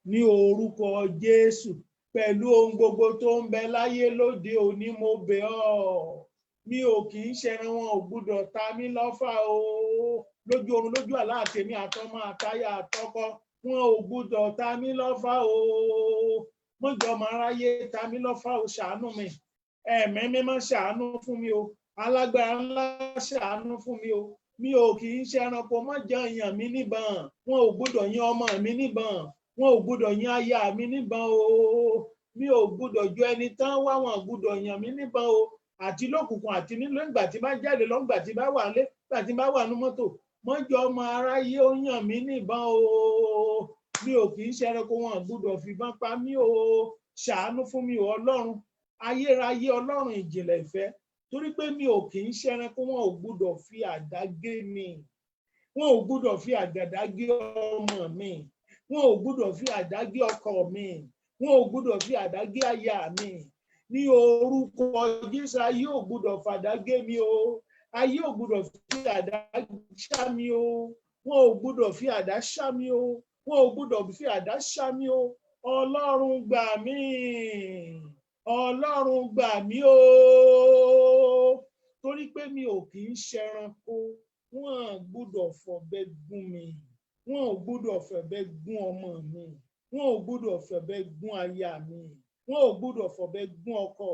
ní orúkọ Jésù. Pẹ̀lú ohun gbogbo tó ń bẹ láyé lóde òní, mo bẹ̀ ọ́. Mi ò kì í ṣe ẹran, wọn ò gbọ́dọ̀ ta mí lọ́fà o. Lójú oorun, lójú àlá, àtèmi àtọmọ àtaya àtọkọ, wọn ò gbọ́dọ̀ ta mí lọ́fà o. Mọ́jọ́ máa ráyé ta mí lọ́fà o. Ṣàánú mi. Ẹ̀mí mímọ́ ṣàánú fún mi o. Alágbára ńlá ṣàánú fún mi o. Mi ò kì í ṣe ẹranko, mọ́jọ́ yàn mí níbọn. Wọn ò gbọ́dọ̀ yan ọmọ mi níbọn. Wọn ò gbọ́dọ̀ yan aya mi níbọn o. Mi ò gbọ́dọ̀ jọ ẹni tán wá, wọn ò gbọ́dọ̀ yàn mí níbọn o. Àti lókùnkùn àti nílò, ìgbà tí bá jáde lọ, ìgbà tí bá wà nílé, ìgbà tí bá wà ní mọ́tò, mọ́jọ́ ọmọ aráyé ó yàn mí níbọn o. Mi ò kì í ṣe ẹranko, wọn ò gbọ́dọ̀ fìbọn pa mí o. ṣàánú fún mi o Ọlọ́run ayérayé Ọlọ́run ìjìnlẹ̀ ìfẹ́ torí pé mi ò kì í ṣẹran kó wọn ò gbúdọ̀ fi àdá gé mi wọn ò gbúdọ̀ fi àdá gé ọmọ mi wọn ò gbúdọ̀ fi àdá gé ọkọ mi wọn ò gbúdọ̀ fi àdá gé aya mi ní orúkọ Jésù ayé ò gbúdọ̀ fàdá gé mi o ayé ò gbúdọ̀ fi àdá ṣá mi o wọn ò gbúdọ̀ fi àdá ṣá mi o wọn ò gbúdọ̀ fi àdá ṣá mi o Ọlọ́run gbà mí Ọlọ́run gbà mí o torí pé mi ò kì í ṣẹranko wọn ò gbúdọ̀ fọ̀bẹ gún mi wọn ò gbúdọ̀ fọ̀bẹ gún ọmọ mi wọn ò gbúdọ̀ fọ̀bẹ gún aya mi wọn ò gbúdọ̀ fọ̀bẹ gún ọkọ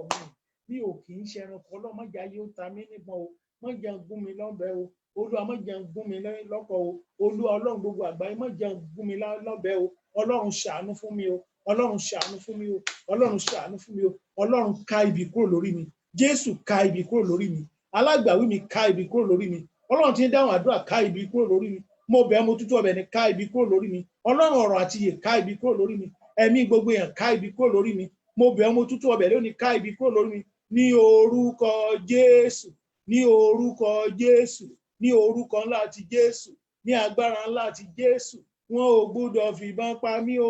mi ò kì í ṣẹranko ọlọ́mọdé ayé ó ta mí nípọn o má jẹ́ gún mi lọ́bẹ o Olúwa má jẹ́ gún mi lọ́kọ o Olúwa Ọlọ́run gbogbo àgbáyé má jẹ́ gún mi lọ́bẹ o Ọlọ́run ṣàánú fún mi o Ọlọ́run ṣàánú fún mi o Ọlọ́run ṣàánú fún mi o Ọlọ́run ká ibi kúrò lórí mi Jésù ká ibi kúrò lórí mi alágbàwí mi ká ibi kúrò lórí mi Ọlọ́run tí ń dáhùn àdúrà ká ibi kúrò lórí mi mo bẹ̀ mo tútù ọbẹ̀ ni ká ibi kúrò lórí mi Ọlọ́run ọ̀rọ̀ àti ìyè ká ibi kúrò lórí mi ẹ̀mí gbogbo èèyàn ká ibi kúrò lórí mi mo bẹ̀ mo tútù ọbẹ̀ lónìí ká ibi kúrò lórí mi ní orúkọ Jésù ní orúkọ Jésù ní orúkọ ńlá ti Jésù ní agbára ńlá ti Jésù wọn ò gbúdọ̀ fìbọn pa mí o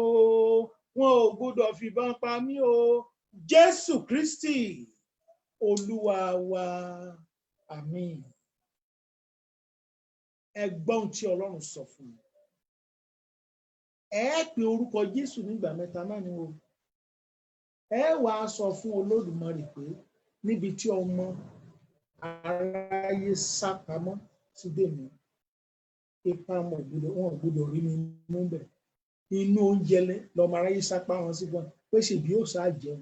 wọn ò gbúdọ̀ fìbọn pa mí o Jésù Kristi Olúwa wa àmín. Ẹ gbọ́ ohun tí Ọlọ́run sọ fún mi ẹ pe orúkọ Jésù nígbà mẹ́ta náà ni o ẹ wàá sọ fún Olódùmarè pé níbi tí ọmọ aráyé sá pamọ́ sí dèmí ipa wọn ò gbọ́dọ̀ rí mi mú bẹ̀ inú oúnjẹ lọmọ aráyé sá pamọ́ sí gan pé ṣèbí ó sá jẹun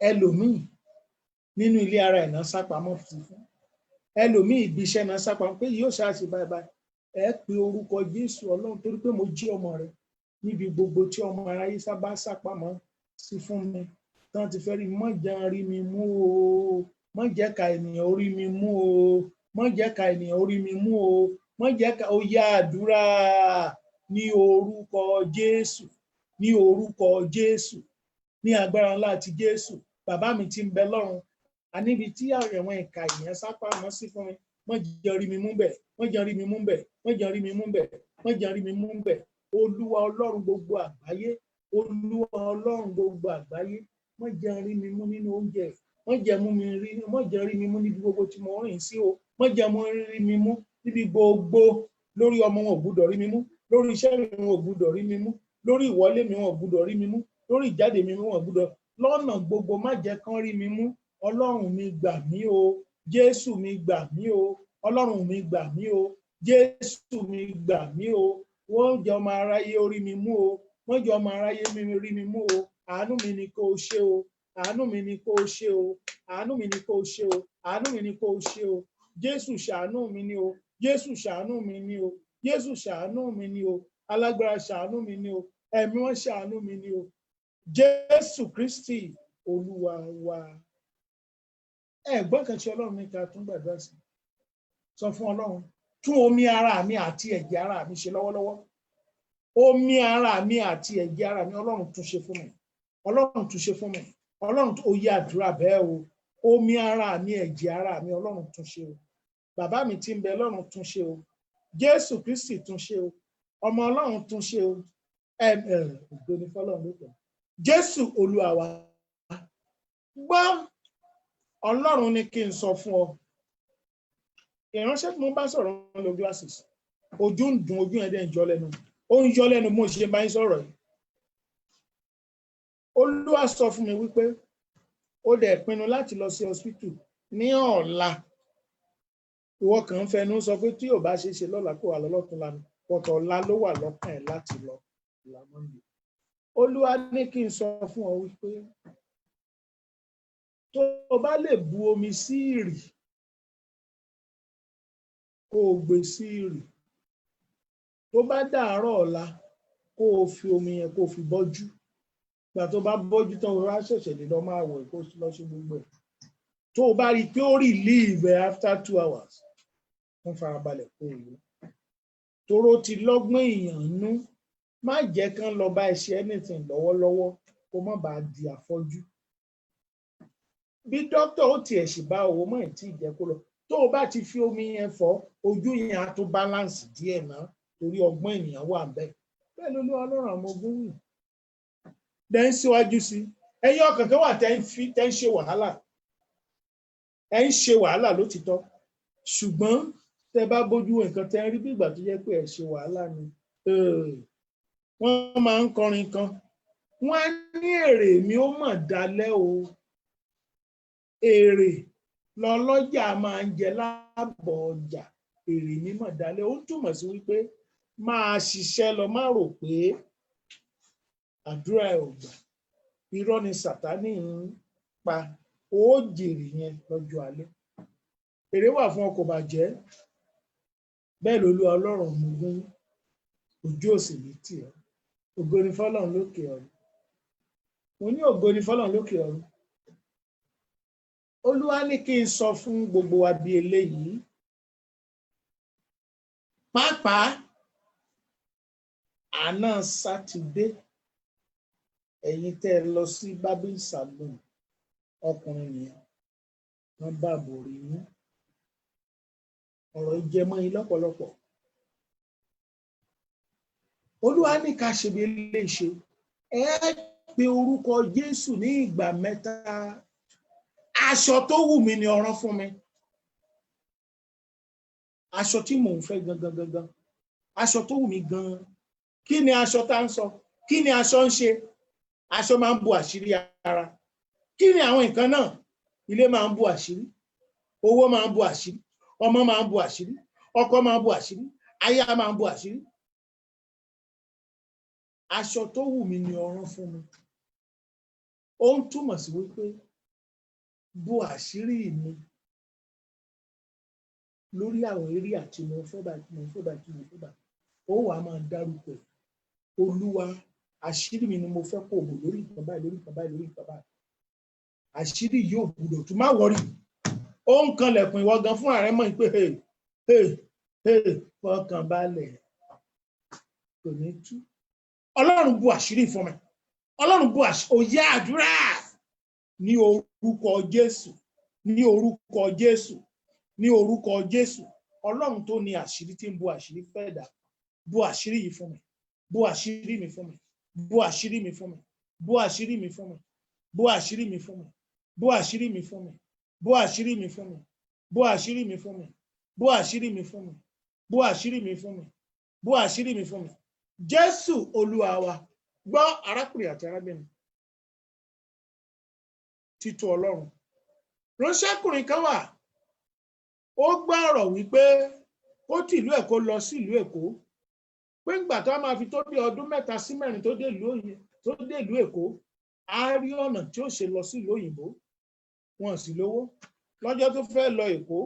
ẹlòmíì nínú ilé ara ẹ̀ náà sá pamọ́ fún ẹlòmíì ibi iṣẹ́ náà sá pamọ́ pé yóò ṣáà ṣe báyìí ẹ pe orúkọ Jésù Ọlọ́run torí pé mo jí ọmọ rẹ níbi gbogbo tí ọmọ aráyé sábà sá pamọ́ sí fún mi tán ti fẹ́ rí mọ́ jẹ́ rí mi mú o mọ́ jẹ́ ká ènìyàn orí mi mú o mọ́ jẹ́ ká ènìyàn orí mi mú o mọ́ jẹ́ ká ó yá àdúrà ní orúkọ Jésù ní orúkọ Jésù ní agbára ńlá ti Jésù bàbá mi tí ń bẹ lọ́run àníbi tí àwọn ìka èèyàn sá pamọ́ sí fún mi mọ́ jẹ́ rí mi mú bẹ̀ mọ́ jẹ́ rí mi mú bẹ̀ mọ́ jẹ́ rí mi mú bẹ̀ mọ́ jẹ́ rí mi mú bẹ̀ Olúwa Ọlọ́run gbogbo àgbáyé Olúwa Ọlọ́run gbogbo àgbáyé mọ́ jẹ́ rí mi mú nínú oúnjẹ mọ́ jẹ́ rí mi mú níbi gbogbo tí mo rìn sí o mọ́ jẹ́ rí mi mú níbi gbogbo lórí ọmọ wọn ò gbúdọ̀ rí mi mú lórí iṣẹ́ mi wọn ò gbúdọ̀ rí mi mú lórí ìwọlé mi wọn ò gbúdọ̀ rí mi mú lórí ìjáde mi wọn ò gbúdọ̀ lọ́nà gbogbo má jẹ́ kán rí mi mú Ọlọ́run mi gbà mí o Jésù mi gbà mí o Ọlọ́run mi gbà mí o Jésù mi gbà mí o wọ́n jẹ́ ọmọ aráyé orí mi mú o wọ́n jẹ́ ọmọ aráyé rí mi mú o àánú mi ni kó o ṣe o àánú mi ni kó o ṣe o àánú mi ni kó o ṣe o àánú mi ni kó o ṣe o Jésù ṣàánú mi ni o Jésù ṣàánú mi ni o Jésù ṣàánú mi ni o alágbára ṣàánú mi ni o ẹ̀mí wọn ṣàánú mi ni o Jésù Kristi Olúwa wa. Ẹ̀gbọ́n kan tí Ọlọ́run ní ká tún gbàdúrà sí sọ fún Ọlọ́run tún omi ara mi àti ẹ̀jẹ̀ ara mi ṣe lọ́wọ́lọ́wọ́ omi ara mi àti ẹ̀jẹ̀ ara mi Ọlọ́run tún ṣe fún mi Ọlọ́run tún ṣe fún mi Ọlọ́run ó yá àdúrà bẹ́ẹ̀ o omi ara mi ẹ̀jẹ̀ ara mi Ọlọ́run tún ṣe o bàbá mi tí ń bẹ Ọlọ́run tún ṣe o Jésù Kristi tún ṣe o ọmọ Ọlọ́run tún ṣe o ògbóni fọ́lọ́run ló pẹ́ Jésù Olúwa wa gbọ́ Ọlọ́run ní kí n sọ fún ọ ìránṣẹ́ tí mo bá sọ̀rọ̀ ń lo glasses ojú ń dùn ojú yẹn dẹ̀ ń yọ lẹ́nu ó ń yọ lẹ́nu mo ṣe bá ń sọ̀rọ̀ yìí Olúwa sọ fún mi wípé ó dẹ̀ pinnu láti lọ sí hospital ní ọ̀la ìwọ kàn ń fẹnu sọ pé tí ò bá ṣe lọ́la kó wà lọ́lọ́tún lánàá pọ̀tọ̀ ọ̀la ló wà lọ́kàn ẹ̀ láti lọ Monday Olúwa ní kí n sọ fún ọ wípé tó o bá lè bu omi sí ìrì kó o gbé sí ìrì tó bá dàárọ̀ ọ̀la kó o fi omi yẹn kó o fi bọ́jú gbà tó bá bọ́jú tán o bá ṣẹ̀ṣẹ̀ lè lọ máa wẹ̀ kó o lọ sí gbogbo ẹ̀ tó o bá rí i pé ó relieve after 2 hours wọ́n farabalẹ̀ kó o wò toró ti lọ́gbọ́n èèyàn nú má jẹ́ kán lọ bá ẹ ṣe anything lọ́wọ́lọ́wọ́ kó má bàa di afọ́jú. Bí dókítà ó tiẹ̀ sì bá owó mọ́ ẹ̀ tí ì jẹ́ kó lọ, tó o bá ti fi omi yẹn fọ ojú yẹn á tó báláǹsì díẹ̀ náà torí ọgbọ́n ènìyàn wà ń bẹ̀. Bẹ́ẹ̀ ló ní Ọlọ́run àwọn ogun wì. Dẹ́ ń síwájú sí ẹ̀yin ọkàn kan wà tẹ́ ń ṣe wàhálà. Ẹ ń ṣe wàhálà lótìtọ́, ṣùgbọ́n tẹ́ bá bójú wo nǹkan tẹ́ ń rí bí ìgbà tó jẹ́ pé ẹ ṣe wàhálà ni. Wọ́n máa ń kọrin kan, wọ́n á ní èrè mi ó mọ̀ dalẹ́ o. Èrè lọ́lọ́jà máa ń jẹ lábọ̀ ọjà, èrè mi mọ̀ dalẹ́. Ó túmọ̀ sí wípé máa ṣiṣẹ́ lọ, má rò pé àdúrà ẹ̀ ò gbà. Irọ́ ni Sátánì ń pa, ó jèrè yẹn lọ́jọ́ alẹ́. Èrè wà fún ọ kò bàjẹ́. Bẹ́ẹ̀ ló Olúwa Ọlọ́run mú gún ojú òsì ní tì ọ́. Ògo ni fọ́lọ́run lókè ọ̀run. Mo ní ògo ni fọ́lọ́run lókè ọ̀run. Olúwa ní kí n sọ fún gbogbo wa bí eléyìí. Pàápàá àná Sátidé, ẹ̀yin tẹ́ ẹ lọ sí Bible Salon, ọkùnrin nìyẹn, wọ́n bá borí yín. Ọ̀rọ̀ ìjẹmọ́ yín lọ́pọ̀lọpọ̀. Olúwa ní ká ṣe bí eléyìí ṣe. Ẹ pe orúkọ Jésù ní ìgbà 3. Aṣọ tó wù mí ni ọ̀ràn fún mi. Aṣọ tí mò ń fẹ́ gangan. Aṣọ tó wù mí gan. Kí ni aṣọ tá ń sọ? Kí ni aṣọ ń ṣe? Aṣọ máa ń bo àṣírí ara. Kí ni àwọn nǹkan náà? Ilé máa ń bo àṣírí. Owó máa ń bo àṣírí. Ọmọ máa ń bo àṣírí. Ọkọ máa ń bo àṣírí. Aya máa ń bo àṣírí. Aṣọ tó wù mí ni ọ̀ràn fún mi. Ó ń túmọ̀ sí wípé bo àṣírí mi lórí àwọn eré àti mo fẹ́ bá. Ó wà máa dárúkọ ẹ̀. Olúwa, àṣírí mi ni mo fẹ́ kó bò lórí nǹkan báyìí. Àṣírí yóò gbọdọ̀ tún má wọrí. Ó ń kanlẹ̀kùn ìwọ gan fún ààrẹ mọ̀ pé fọkàn balẹ̀, kò ní tú. Ọlọ́run bu àṣírí fún mi. Ọlọ́run bu àṣírí. Ó yá àdúrà ní orúkọ Jésù, ní orúkọ Jésù, ní orúkọ Jésù. Ọlọ́run tó ní àṣírí tí ń bu àṣírí fẹ́ dà. Bu àṣírí yìí fún mi. Bu àṣírí mi fún mi. Bu àṣírí mi fún mi. Bu àṣírí mi fún mi. Bu àṣírí mi fún mi. Bu àṣírí mi fún mi. Bu àṣírí mi fún mi. Bu àṣírí mi fún mi. Bu àṣírí mi fún mi. Bu àṣírí mi fún mi. Bu àṣírí mi fún mi. Jésù Olúwa wa. Gbọ́ arákùnrin àti arábìnrin. Títú Ọlọ́run. Ránṣẹ́kùnrin kan wà. Ó gbọ́ ọ̀rọ̀ wípé kó tìlú Èkó lọ sí ìlú Èkó. Pé ńgbà tó máa fi tó bí ọdún 3 sí 4 tó dé ìlú Èkó, á rí ọ̀nà tí ó ṣe lọ sí ìlú òyìnbó. Wọn sì lówó. Lọ́jọ́ tó fẹ́ lọ Èkó,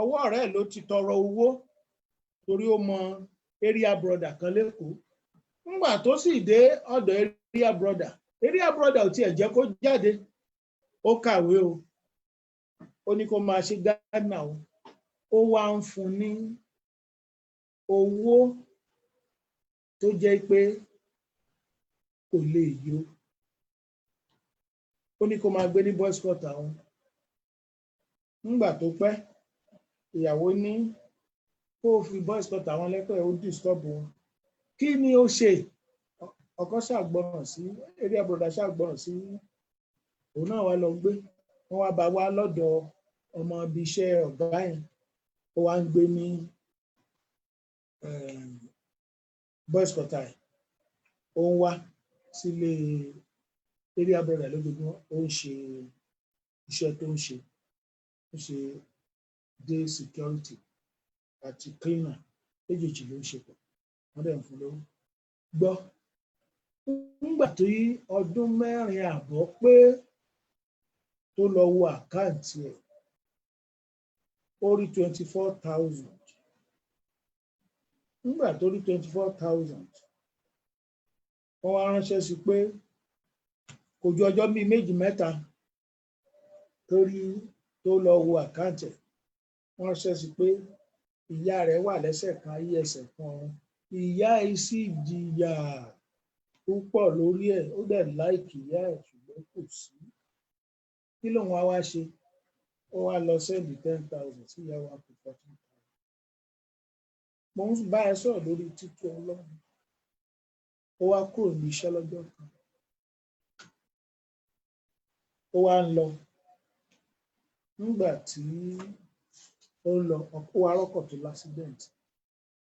ọwọ́ ọ̀rẹ́ ẹ̀ ló ti tọrọ owó torí ó mọ area brother kan lÉkòó. Ńgbà tó sì dé ọ̀dọ̀ area brother ò tiẹ̀ jẹ́ kó jáde. Ó kàwé o. Ó ní kó máa ṣe Ghana o. Ó wá ń fún ní owó tó jẹ́ pé kò lè yó. Ó ní kó máa gbé ní boys quarter àwọn. Nígbà tó pẹ́, ìyàwó ní kó fi boys quarter àwọn lẹ́kọ̀ọ́ ó disturb wọn. Kí ni ó ṣe? Ọkọ ṣàgbọràn sí area brother ṣàgbọràn sí. Òun náà wá lọ gbé. Wọ́n wá bá wá lọ́dọ̀ ọmọ ibi iṣẹ́ ọ̀gá yẹn. Ó wá ń gbé ní boys quarter. Ó ń wá sílé area brother lójoojúmọ́. Ó ń ṣe iṣẹ́ tó ń ṣe. Ó ṣe day security àti cleaner. Méjèèjì ló ń ṣe pọ̀. Wọ́n dẹ̀ ń fún lówó. Gbọ́. Nígbà tó yí ọdún 4 àbọ̀ pé tó lọ wo àkáǹtì ẹ̀, ó rí 24,000. Nígbà tó rí 24,000, wọ́n wá ránṣẹ́ sí pé kò ju ọjọ́ bíi 2-3 tó lọ wo àkáǹtì ẹ̀. Wọ́n ránṣẹ́ sí pé ìyá rẹ̀ wà lẹ́sẹ̀ kan ayé ẹsẹ̀ kan ọ̀run. Ìyá yìí sì jìyà. púpọ̀ lórí ẹ̀ ó dẹ̀ láìkì ìyá ẹ̀ ṣùgbọ́n kò sí kí lòun wá ṣe ó wá lọ sẹ́ẹ̀dì 10,000 sí ìyá wa kò 14,000. mo ń bá ẹ sọ̀rọ̀ lórí títú Ọlọ́run ó wá kúrò ní iṣẹ́ lọ́jọ́ kan ó wá ń lọ nígbà tí ó lọ ó wá rọ́kọ̀ tó lásídẹ̀ǹtì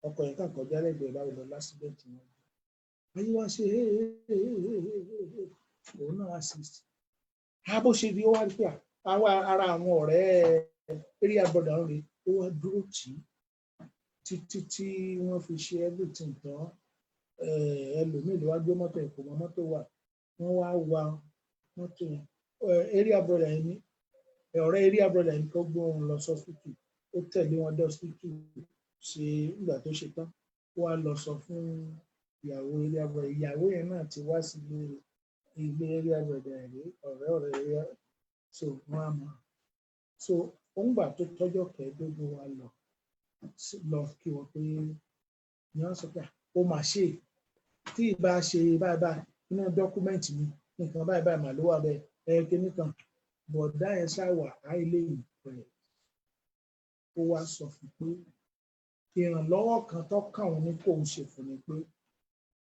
ọkọ̀ yẹn kàn kọjá lẹ́gbẹ̀ẹ́ báwo lọ lásídẹ̀ǹtì wọn ayé wá ṣe òun náà assist bó ṣe di ó wá rí pé ara àwọn ọ̀rẹ́ area brother rẹ̀ ó wá dúró tì í títí tí wọ́n fi ṣe everything tán ẹlòmíì ló wá gbé mọ́tò ẹ̀kọ́ mọ́ mọ́tò wà wọ́n wá wa mọ́tò yẹn area brother yẹn ní ọ̀rẹ́ area brother yẹn kó gbé wọn lọ sọ́sítù ó tẹ̀lé wọn dé sọ́sítù ṣe nígbà tó ṣe tán ó wá lọ sọ fún ìyàwó area brother ìyàwó yẹn náà ti wá sí ilé area brother rẹ̀ ọ̀rẹ́ area so wọ́n á mọ̀ so òǹgbà tó tọ́jọ́ kẹ́ẹ̀ẹ́dógún wa lọ kí wọ́n pé ní wọ́n sọ pé ó mà ṣe tí ìbá ṣe báyìí nínú dọ́kúmẹ́ǹtì mi nǹkan báyìí mà ló wà bẹ́ẹ̀ kíní kan bọ̀dá yẹn ṣàwà àìlè ìpẹ́ ó wá sọ fún pé ìrànlọ́wọ́ kan tó kàn wọ́n ní kóun ṣe fún ni pé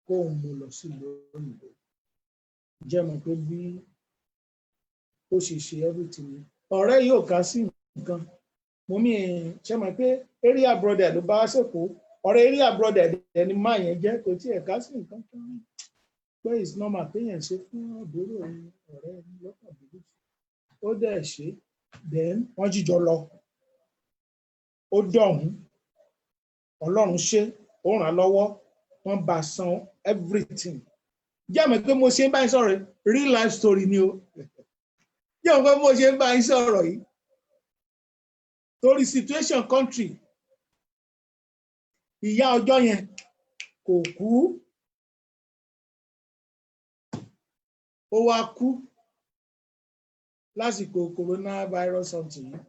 kóun mú lọ sí ìlú òyìnbó jẹ́ mọ̀ pé bí ó ṣe ṣe everything ni ọ̀rẹ́ yóò ká sí nǹkan mo mí ṣe mọ̀ pé area brother ló bá wá sẹ́kọ̀ọ́ ọ̀rẹ́ area brother ẹni máa yẹn jẹ́ kò tí ẹ̀ ká sí nǹkan kan pé it's normal téèyàn ṣe fún àbúrò ọ̀rẹ́ lọ́kàn bíbí ó dẹ̀ ṣe then wọ́n jíjọ lọ ó dọ̀hún Ọlọ́run ṣe ó ràn lọ́wọ́ wọ́n bá san everything jẹ́ mọ̀ pé mo ṣe ń bá yín sọ̀rọ̀ real life story ni o jẹ́ mọ̀ pé mo ṣe ń bá yín sọ̀rọ̀ yìí torí situation country ìyá ọjọ́ yẹn kò kú ó wá kú lásìkò coronavirus something yìí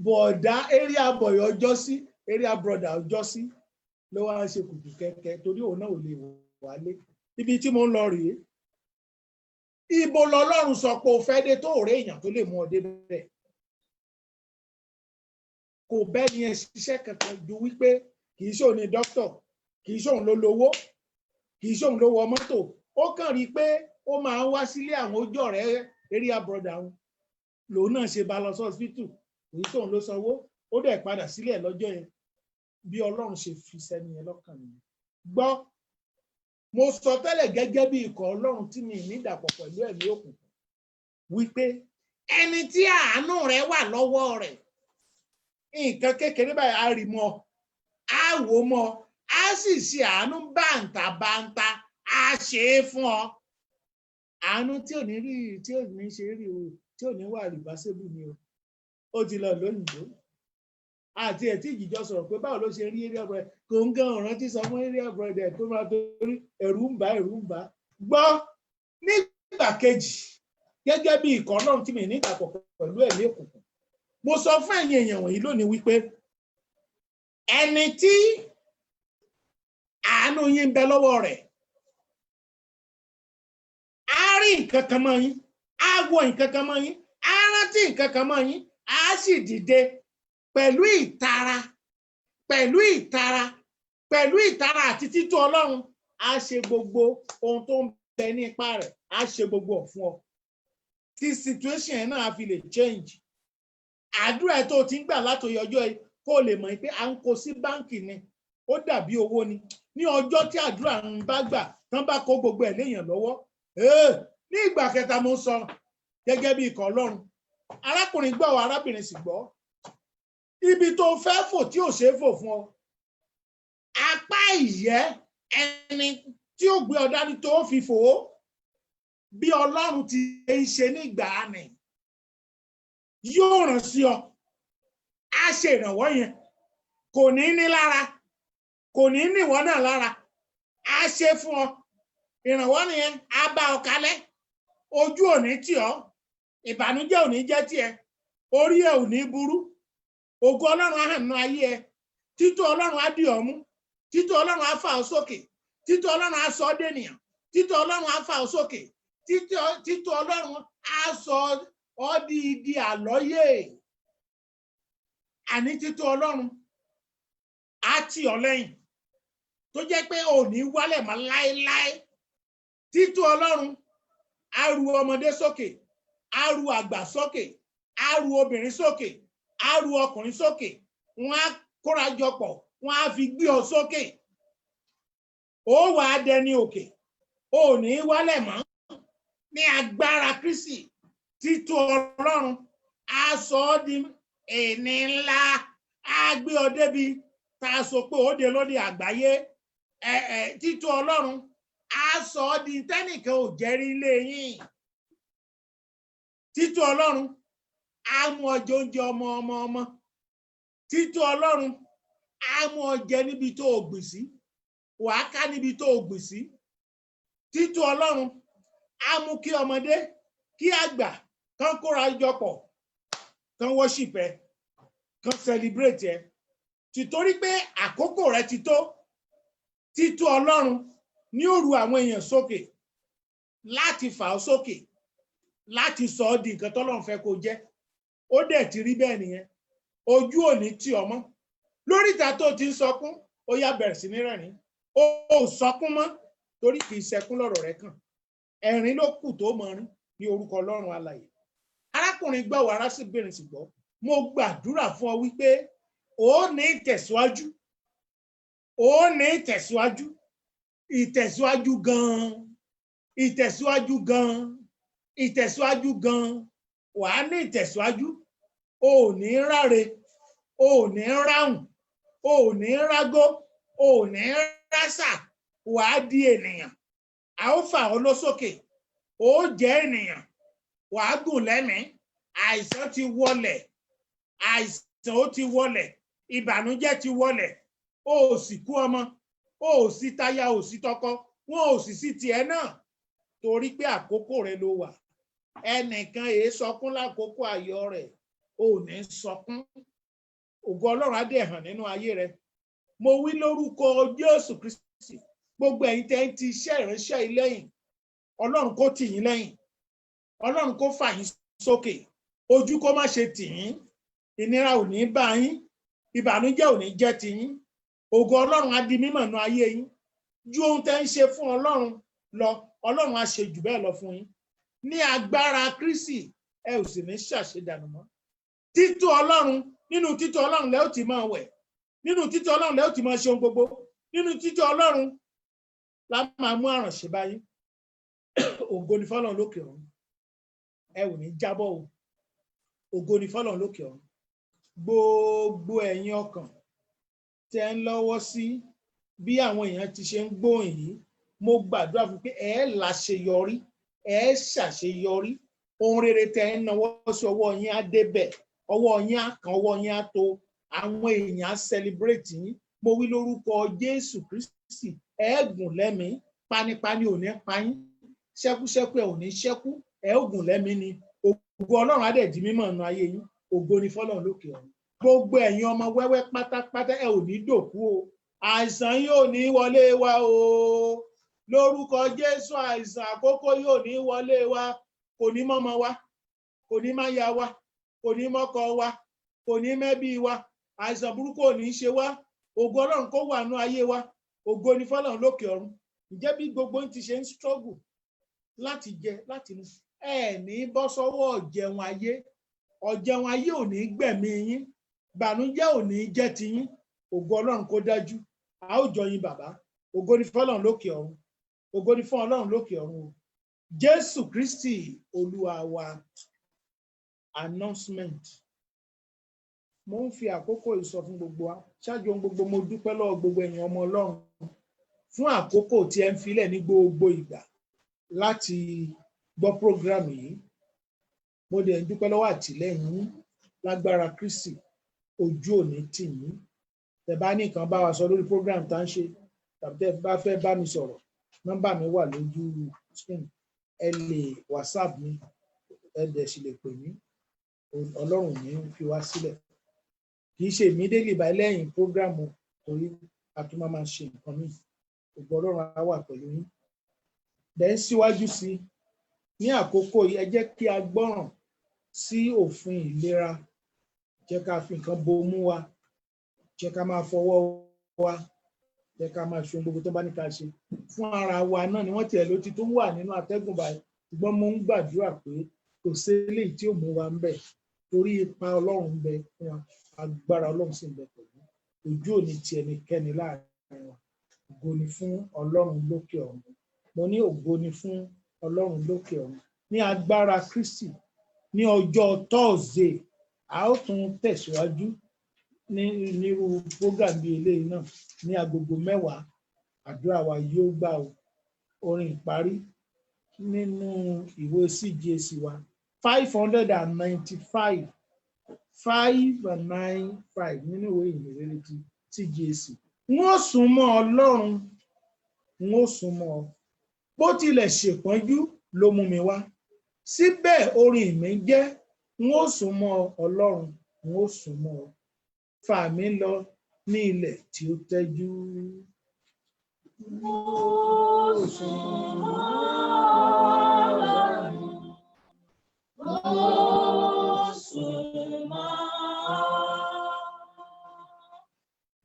bọ̀dá area boy ọjọ́ sí area brother ọjọ́ sí ló wá ṣe kùkù kẹ̀kẹ́ torí òun náà ò lè wálé ibi tí mo ń lọ rèé ibo lọlọ́run sọ pé o fẹ́ dé tó rẹ èèyàn tó lè mú ọ dé bẹ́ẹ̀ kò bẹ́ẹ̀ ni ẹ ṣiṣẹ́ kankan ju wípé kì í ṣòun ni dókítà kì í ṣòun ló lówó kì í ṣòun ló wọ mọ́tò ó kàn rí i pé ó máa ń wá sílé àwọn ojú ọ̀rẹ́ area brother àwọn lòun náà ṣe bá lọ sí hospital kì í ṣòun ló sanwó ó dẹ̀ padà sílẹ̀ lọ́jọ́ yẹn bí Ọlọ́run ṣe fi sẹ́ni yẹn lọ́kàn nìyẹn gbọ́ mo sọ tẹ́lẹ̀ gẹ́gẹ́ bí ikọ̀ Ọlọ́run tí mi ní ìdàpọ̀ pẹ̀lú ẹ̀mí òkùnkùn wípé ẹni tí àánú rẹ̀ wà lọ́wọ́ rẹ̀ nǹkan kékeré báyìí á rí mọ́ á wò mọ́ á sì ṣe àánú bàǹtàbàǹtà á ṣe é fún ọ àánú tí ò ní rí tí ò ní ṣe rí o tí ò ní wà rìbásébù ni o ó ti lọ lóyìnbó àti ẹtí ìjìjọ sọ̀rọ̀ pé báwo ló ṣe rí area brother kò ń gan ọ̀ràn tí sọ fún area brother tó máa torí ẹ̀rù ń bá gbọ́ nígbà kejì gẹ́gẹ́ bí ikọ̀ náà tí mi ní ìdàpọ̀ pẹ̀lú ẹ̀mí òkùnkùn mo sọ fún ẹ̀yin èèyàn wọ̀nyí lónìí wípé ẹni tí àánú yín ń bẹ lọ́wọ́ rẹ̀ á rí nǹkan kan mọ́ yín á wo nǹkan kan mọ́ yín á rántí nǹkan kan mọ́ yín á sì dìde pẹ̀lú ìtara àti títú Ọlọ́run á ṣe gbogbo ohun tó ń bẹ ní ipá rẹ̀ á ṣe gbogbo fún ọ tí situation yẹn náà fi lè change àdúrà ẹ tó ti ń gbà látòyè ọjọ́ yìí kó lè mọ̀ pé à ń kó sí báǹkì ni ó dàbí owó ni ní ọjọ́ tí àdúrà ń bá gbà tán bá kó gbogbo ẹ̀ léèyàn lọ́wọ́ ní ìgbà kẹta mo sọ gẹ́gẹ́ bí ikọ̀ Ọlọ́run arákùnrin gbọ́ ọ arábìnrin sì gbọ́ ibi tó fẹ́ fò tí ò ṣeé fò fún ọ apá ìyẹ́ ẹni tí ó gbé ọ dání tó fi fò ó bí Ọlọ́run ti ṣe nígbà ni yóò ràn sí ọ á ṣe ìrànwọ́ yẹn kò ní ní lára kò ní níwọ náà lára á ṣe fún ọ ìrànwọ́ nìyẹn á bá ọ kalẹ̀ ojú ò ní tì ọ́ ìbànújẹ́ ò ní jẹ́ tiẹ̀ orí ẹ ò ní burú ògo Ọlọ́run á hàn nínú ayé ẹ títú Ọlọ́run á dì ọ́ mú títú Ọlọ́run á fà ọ́ sókè títọ́ Ọlọ́run á sọ ọ́ dènìyàn, títọ́ Ọlọ́run á fà ọ́ sókè, títọ́ Ọlọ́run á sọ ọ́ di àlọ́yè. Àní títọ́ Ọlọ́run á tì ọ́ lẹ́yìn tó jẹ́ pé ò ní wálẹ̀ mọ́ láéláé. Títọ́ Ọlọ́run á ru ọmọdé sókè, á ru àgbà sókè, á ru obìnrin sókè, á ru ọkùnrin sókè. Wọ́n á kóra jọ pọ̀, wọ́n á fi gbé ọ sókè. Ó wà á dẹni òkè, ò ní wálẹ̀ mọ́ ní agbára Kristi. Títọ́ Ọlọ́run á sọ ọ́ di ẹni ńlá, á gbé ọ débi tá a sọ pé ó dé lóde àgbáyé. Títọ́ Ọlọ́run á sọ ọ́ di tẹ́nìkan ò jẹ́rí ilé yín. Títọ́ Ọlọ́run á mú ọjọ́ oúnjẹ ọmọ. Títọ́ Ọlọ́run á mú ọjẹ níbi tó o gbìn sí, wàá ká níbi tó o gbìn sí. Títọ́ Ọlọ́run á mú kí ọmọdé kí àgbà kan kóra jọ pọ̀, kan worship ẹ, kan celebrate ẹ. Títorí pé àkókò rẹ ti tó. Títọ́ Ọlọ́run ní ó ru àwọn èèyàn sókè láti fà ọ́ sókè, láti sọ ọ́ di nǹkan tọ́lọ́run fẹ́ kó jẹ́. Ó dẹ̀ ti rí bẹ́ẹ̀ nìyẹn. Ojú ò ní tì ọ́ mọ́. Lórí ìta tó ti ń sọkún, ó yá bẹ̀rẹ̀ sí ní rẹ́rìn. Ó sọkún mọ́ torí kì í ṣẹkún lọ́rọ̀ rẹ kàn. Ẹ̀rín ló kù tó mọ rín ní orúkọ Ọlọ́run alààyè. Arákùnrin gbọ́ wà, arábìnrin sì gbọ́. Mo gbàdúrà fún ọ wípé ó ní ìtẹ̀síwájú. Ó ní ìtẹ̀síwájú. Ìtẹ̀síwájú gan-an. Ìtẹ̀síwájú gan-an. Ìtẹ̀síwájú gan-an. Wà á ní ìtẹ̀síwájú. O ò ní ráre. O ò ní ráhùn. O ò ní rágó. O ò ní rásà. Wà á di ènìyàn. A ó fà ọ́ lósókè. Ó jẹ́ ènìyàn. Wà á gùn lẹ́mìí. Àìsàn ti wọlẹ̀. Àìsàn ó ti wọlẹ̀. Ìbànújẹ́ ti wọlẹ̀. O ò sì kú ọmọ. O ò sí táyà, o ò sí tọkọ. Wọn ò sì sí tiẹ̀ náà. Torí pé àkókò rẹ ló wà. Ẹnìkan èé sọkún lákòókò ayọ̀ rẹ̀. O ò ní sọkún. Ògo Ọlọ́run á dẹ̀ hàn nínú ayé rẹ. Mo wí lórúkọ Jésù Kristi. Gbogbo ẹ̀yin tẹ́ ń ti iṣẹ́ ìránṣẹ́ yìí lẹ́yìn. Ọlọ́run kó tì yín lẹ́yìn. Ọlọ́run kó fà yín sókè. Ojú kó má ṣe tì yín. Ìnira ò ní bá yín. Ìbànújẹ́ ò ní jẹ́ ti yín. Ògo Ọlọ́run á di mímọ̀ nínú ayé yín. Ju ohun tẹ́ ń ṣe fún Ọlọ́run lọ, Ọlọ́run á ṣe jù bẹ́ẹ̀ lọ fún yín. Ní agbára Kristi, ẹ ò sì ní ṣàṣedànù mọ́. Títọ́ Ọlọ́run, nínú títọ́ Ọlọ́run lẹ́ ó ti máa wẹ̀. Nínú títọ́ Ọlọ́run lẹ́ ó ti máa ṣe ohun gbogbo. Nínú títọ́ Ọlọ́run la máa mú àrànṣe bá yín. Ògo ni fọ́lọ́run lókè ọ̀run. Ẹ ò ní jábọ́ o. Ògo ni fọ́lọ́run lókè ọ̀run. Gbogbo ẹ̀yin ọkàn tẹ́ ń lọ́wọ́ sí bí àwọn èèyàn ti ṣe ń gbóhùn yìí, mo gbàdúrà fún pé ẹ láṣeyọrí, ẹ ṣàṣeyọrí. Ohun rere tẹ́ ń náwó sí ọwọ́ yín á débẹ̀, ọwọ́ yín á kan, ọwọ́ yín á tó. Àwọn èèyàn á celebrate yín. Mo wí lórúkọ Jésù Kristi, ẹ gùn lẹ́mìí. Panipani ò ní pa yín. Ṣẹ́kúṣẹ́kú ẹ ò ní ṣẹ́kú. Ẹ ó gùn lẹ́mìí ni. Ògo Ọlọ́run á dẹ̀ di mímọ̀ nínú ayé yín. Ògo ni fọ́lọ́run lókè ọ̀run. Gbogbo ẹ̀yin ọmọ wẹ́wẹ́ pátápátá ẹ ò ní dòkú o. Àìsàn yóò ní wọlé wa o. Lórúkọ Jésù, àìsàn àkókò yóò ní wọlé wa. Kò ní mọ́mọ wa. Kò ní máya wa. Kò ní mọ́kọ wa. Kò ní mẹ́bí wa. Àìsàn burúkú ò ní ṣe wa. Ògo Ọlọ́run kó wà nínú ayé wa. Ògo ni fọ́lọ́run lókè ọ̀run. Ǹjẹ́ bí gbogbo yín ti ṣe ń struggle láti jẹ, láti mu, ẹ ní bọ́ sọ́wọ́ ọ̀jẹun ayé. Ọ̀jẹun ayé ò ní gbẹ̀mí yín. Ìbànújẹ́ ò ní jẹ́ ti yín. Ògo Ọlọ́run kó dájú. A ó jọ yìn bàbá. Ògo ni fọ́lọ́run lókè ọ̀run. Ògo ni fún Ọlọ́run lókè ọ̀run o. Jésù Kristi Olúwa wa. Announcement. Mo ń fi àkókò ìsọ fún gbogbo wa. Ṣáájú ohun gbogbo, mo dúpẹ́ lọ́wọ́ gbogbo ẹ̀yin ọmọ Ọlọ́run fún àkókò tí ẹ ń filẹ̀ ní gbogbo ìgbà láti gbọ́ program yìí. Mo dẹ̀ ń dúpẹ́ lọ́wọ́ àtìlẹ́yìn yín lágbára Kristi. Ojú ò ní tì yín. Tẹ́ bá ní nǹkan bá wa sọ lórí program tá ń ṣe, tàbí tẹ́ bá fẹ́ bá mi sọ̀rọ̀, nọ́mbà mi wà lójú screen. Ẹ lè WhatsApp mi, ẹ dẹ̀ sì lè pè mí. Ọlọ́run ní fi wá sílẹ̀. Kì í ṣe immediately by lẹ́yìn program torí a tún máa ṣe nǹkan míì. ògo Ọlọ́run á wà pẹ̀lú yín. Dẹ̀ ń síwájú sí i ní àkókò yìí, ẹ jẹ́ kí a gbọ́ràn sí òfin ìlera, jẹ́ ká fi nǹkan bomú wa, jẹ́ ká máa fọwọ́ wa, jẹ́ ká máa ṣe ohun gbogbo tó bá ní ká ṣe fún ara wa náà ni wọ́n tiẹ̀ ló ti tó wà nínú atẹ́gùn báyìí, ṣùgbọ́n mo ń gbàdúrà pé kò sí eléyìí tí ò mú wa ń bẹ̀ torí ipa Ọlọ́run ń bẹ fún wa, agbára Ọlọ́run sì ń bẹ pẹ̀lú. Ojú ò ní ti ẹnikẹ́ni láàrin wa. Ògo ni fún Ọlọ́run lókè ọ̀run. Mo ní ògo ni fún Ọlọ́run lókè ọ̀run. Ní agbára Kristi, ní ọjọ́ Thursday, a ó tún tẹ̀síwájú ní irú program bíi eléyìí náà ní agogo 10. Àdúrà wa yóò gbà o. Orin ìparí nínú ìwé CJC wa 595 595 nínú ìwé ìhìnrere ti CJC. N ó sún mọ́ Ọlọ́run, n ó sún mọ́ ọ. Bó tilẹ̀ ṣèpọ́njú ló mú mi wá, síbẹ̀ orin mi jẹ́ n ó sún mọ́ Ọlọ́run, n ó sún mọ́ ọ. Fà mí lọ ní ilẹ̀ tí ó tẹ́jú. N ó sún mọ́ Ọlọ́run, n ó sún mọ́ ọ.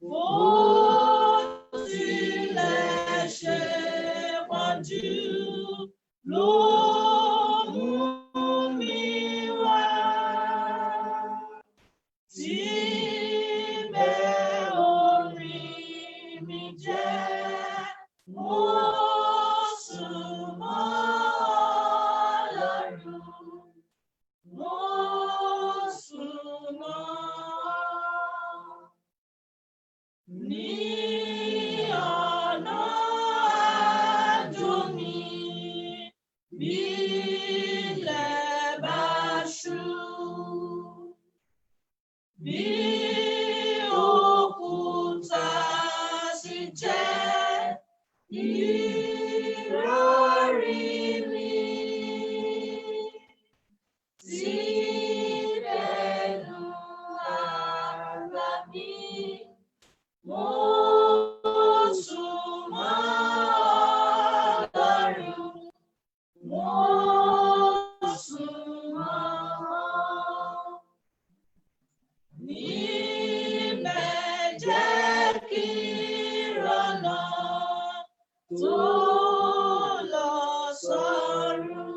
Bó tilẹ̀ ṣèpọ́njú ló mú mi wá, síbẹ̀ orin mi jẹ́ n ó sún mọ́ Ọlọ́run, n ó sún mọ́ ọ. Ní ọ̀nà àjò mi, bí ilẹ̀ bá ṣú, bí òkúta sì jẹ́ ìrọ̀rí mi, síbẹ̀ nù àgbà mi, mo sún mọ́ Ọlọ́run, mo sún mọ́ ọ. Níbẹ̀ jẹ́ kí ìrọ̀nà tó lọ sọ́run.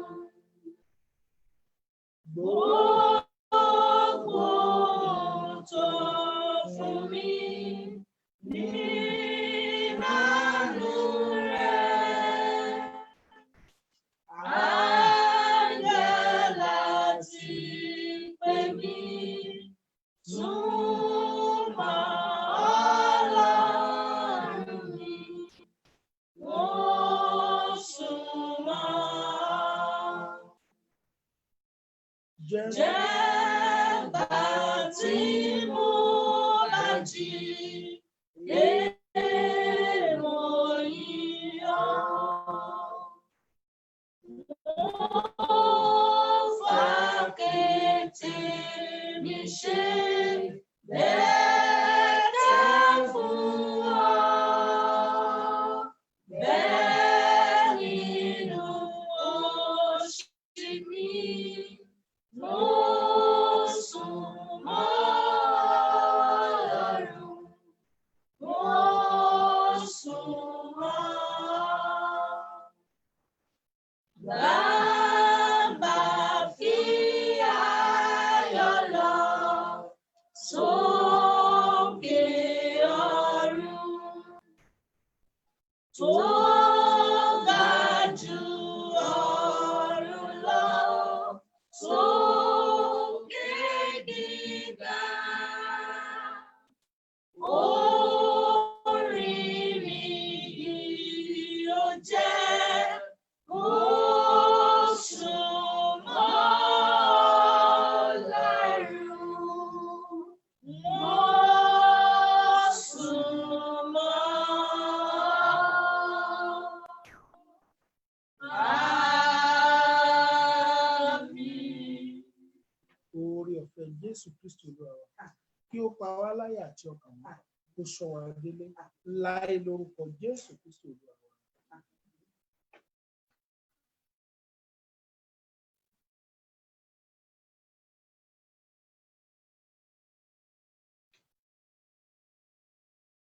Gbogbo ohun tó fún mi ní ìmọ̀nù rẹ̀. Áńgẹ́lì tí pè mí súnmọ́ Ọlọ́run mi, mo súnmọ́ ọ. Jẹ́ gbà tí mo bá jí, èmo yìn ọ́. Mo fàkété mi ṣe bẹ́ẹ̀ fún ọ. Bẹ́ẹ̀ nínú òṣì mi, mo sún mọ́ Ọlọ́run, mo sún mọ́ ọ. Bàbá fi ayọ̀ lọ sókè ọ̀run, tó ga jù ọ̀run lọ, sókè gíga. Orin mi yóò jẹ́ mo sún mọ́ Ọlọ́run, mo sún mọ́ ọ. Àmín. Oore ọ̀fẹ́ Jésù Kristi Olúwa wa, kí ó pa wá láyà àti ọkàn wa, kó ṣọ́ wa délé láé lórúkọ Jésù Kristi Olúwa.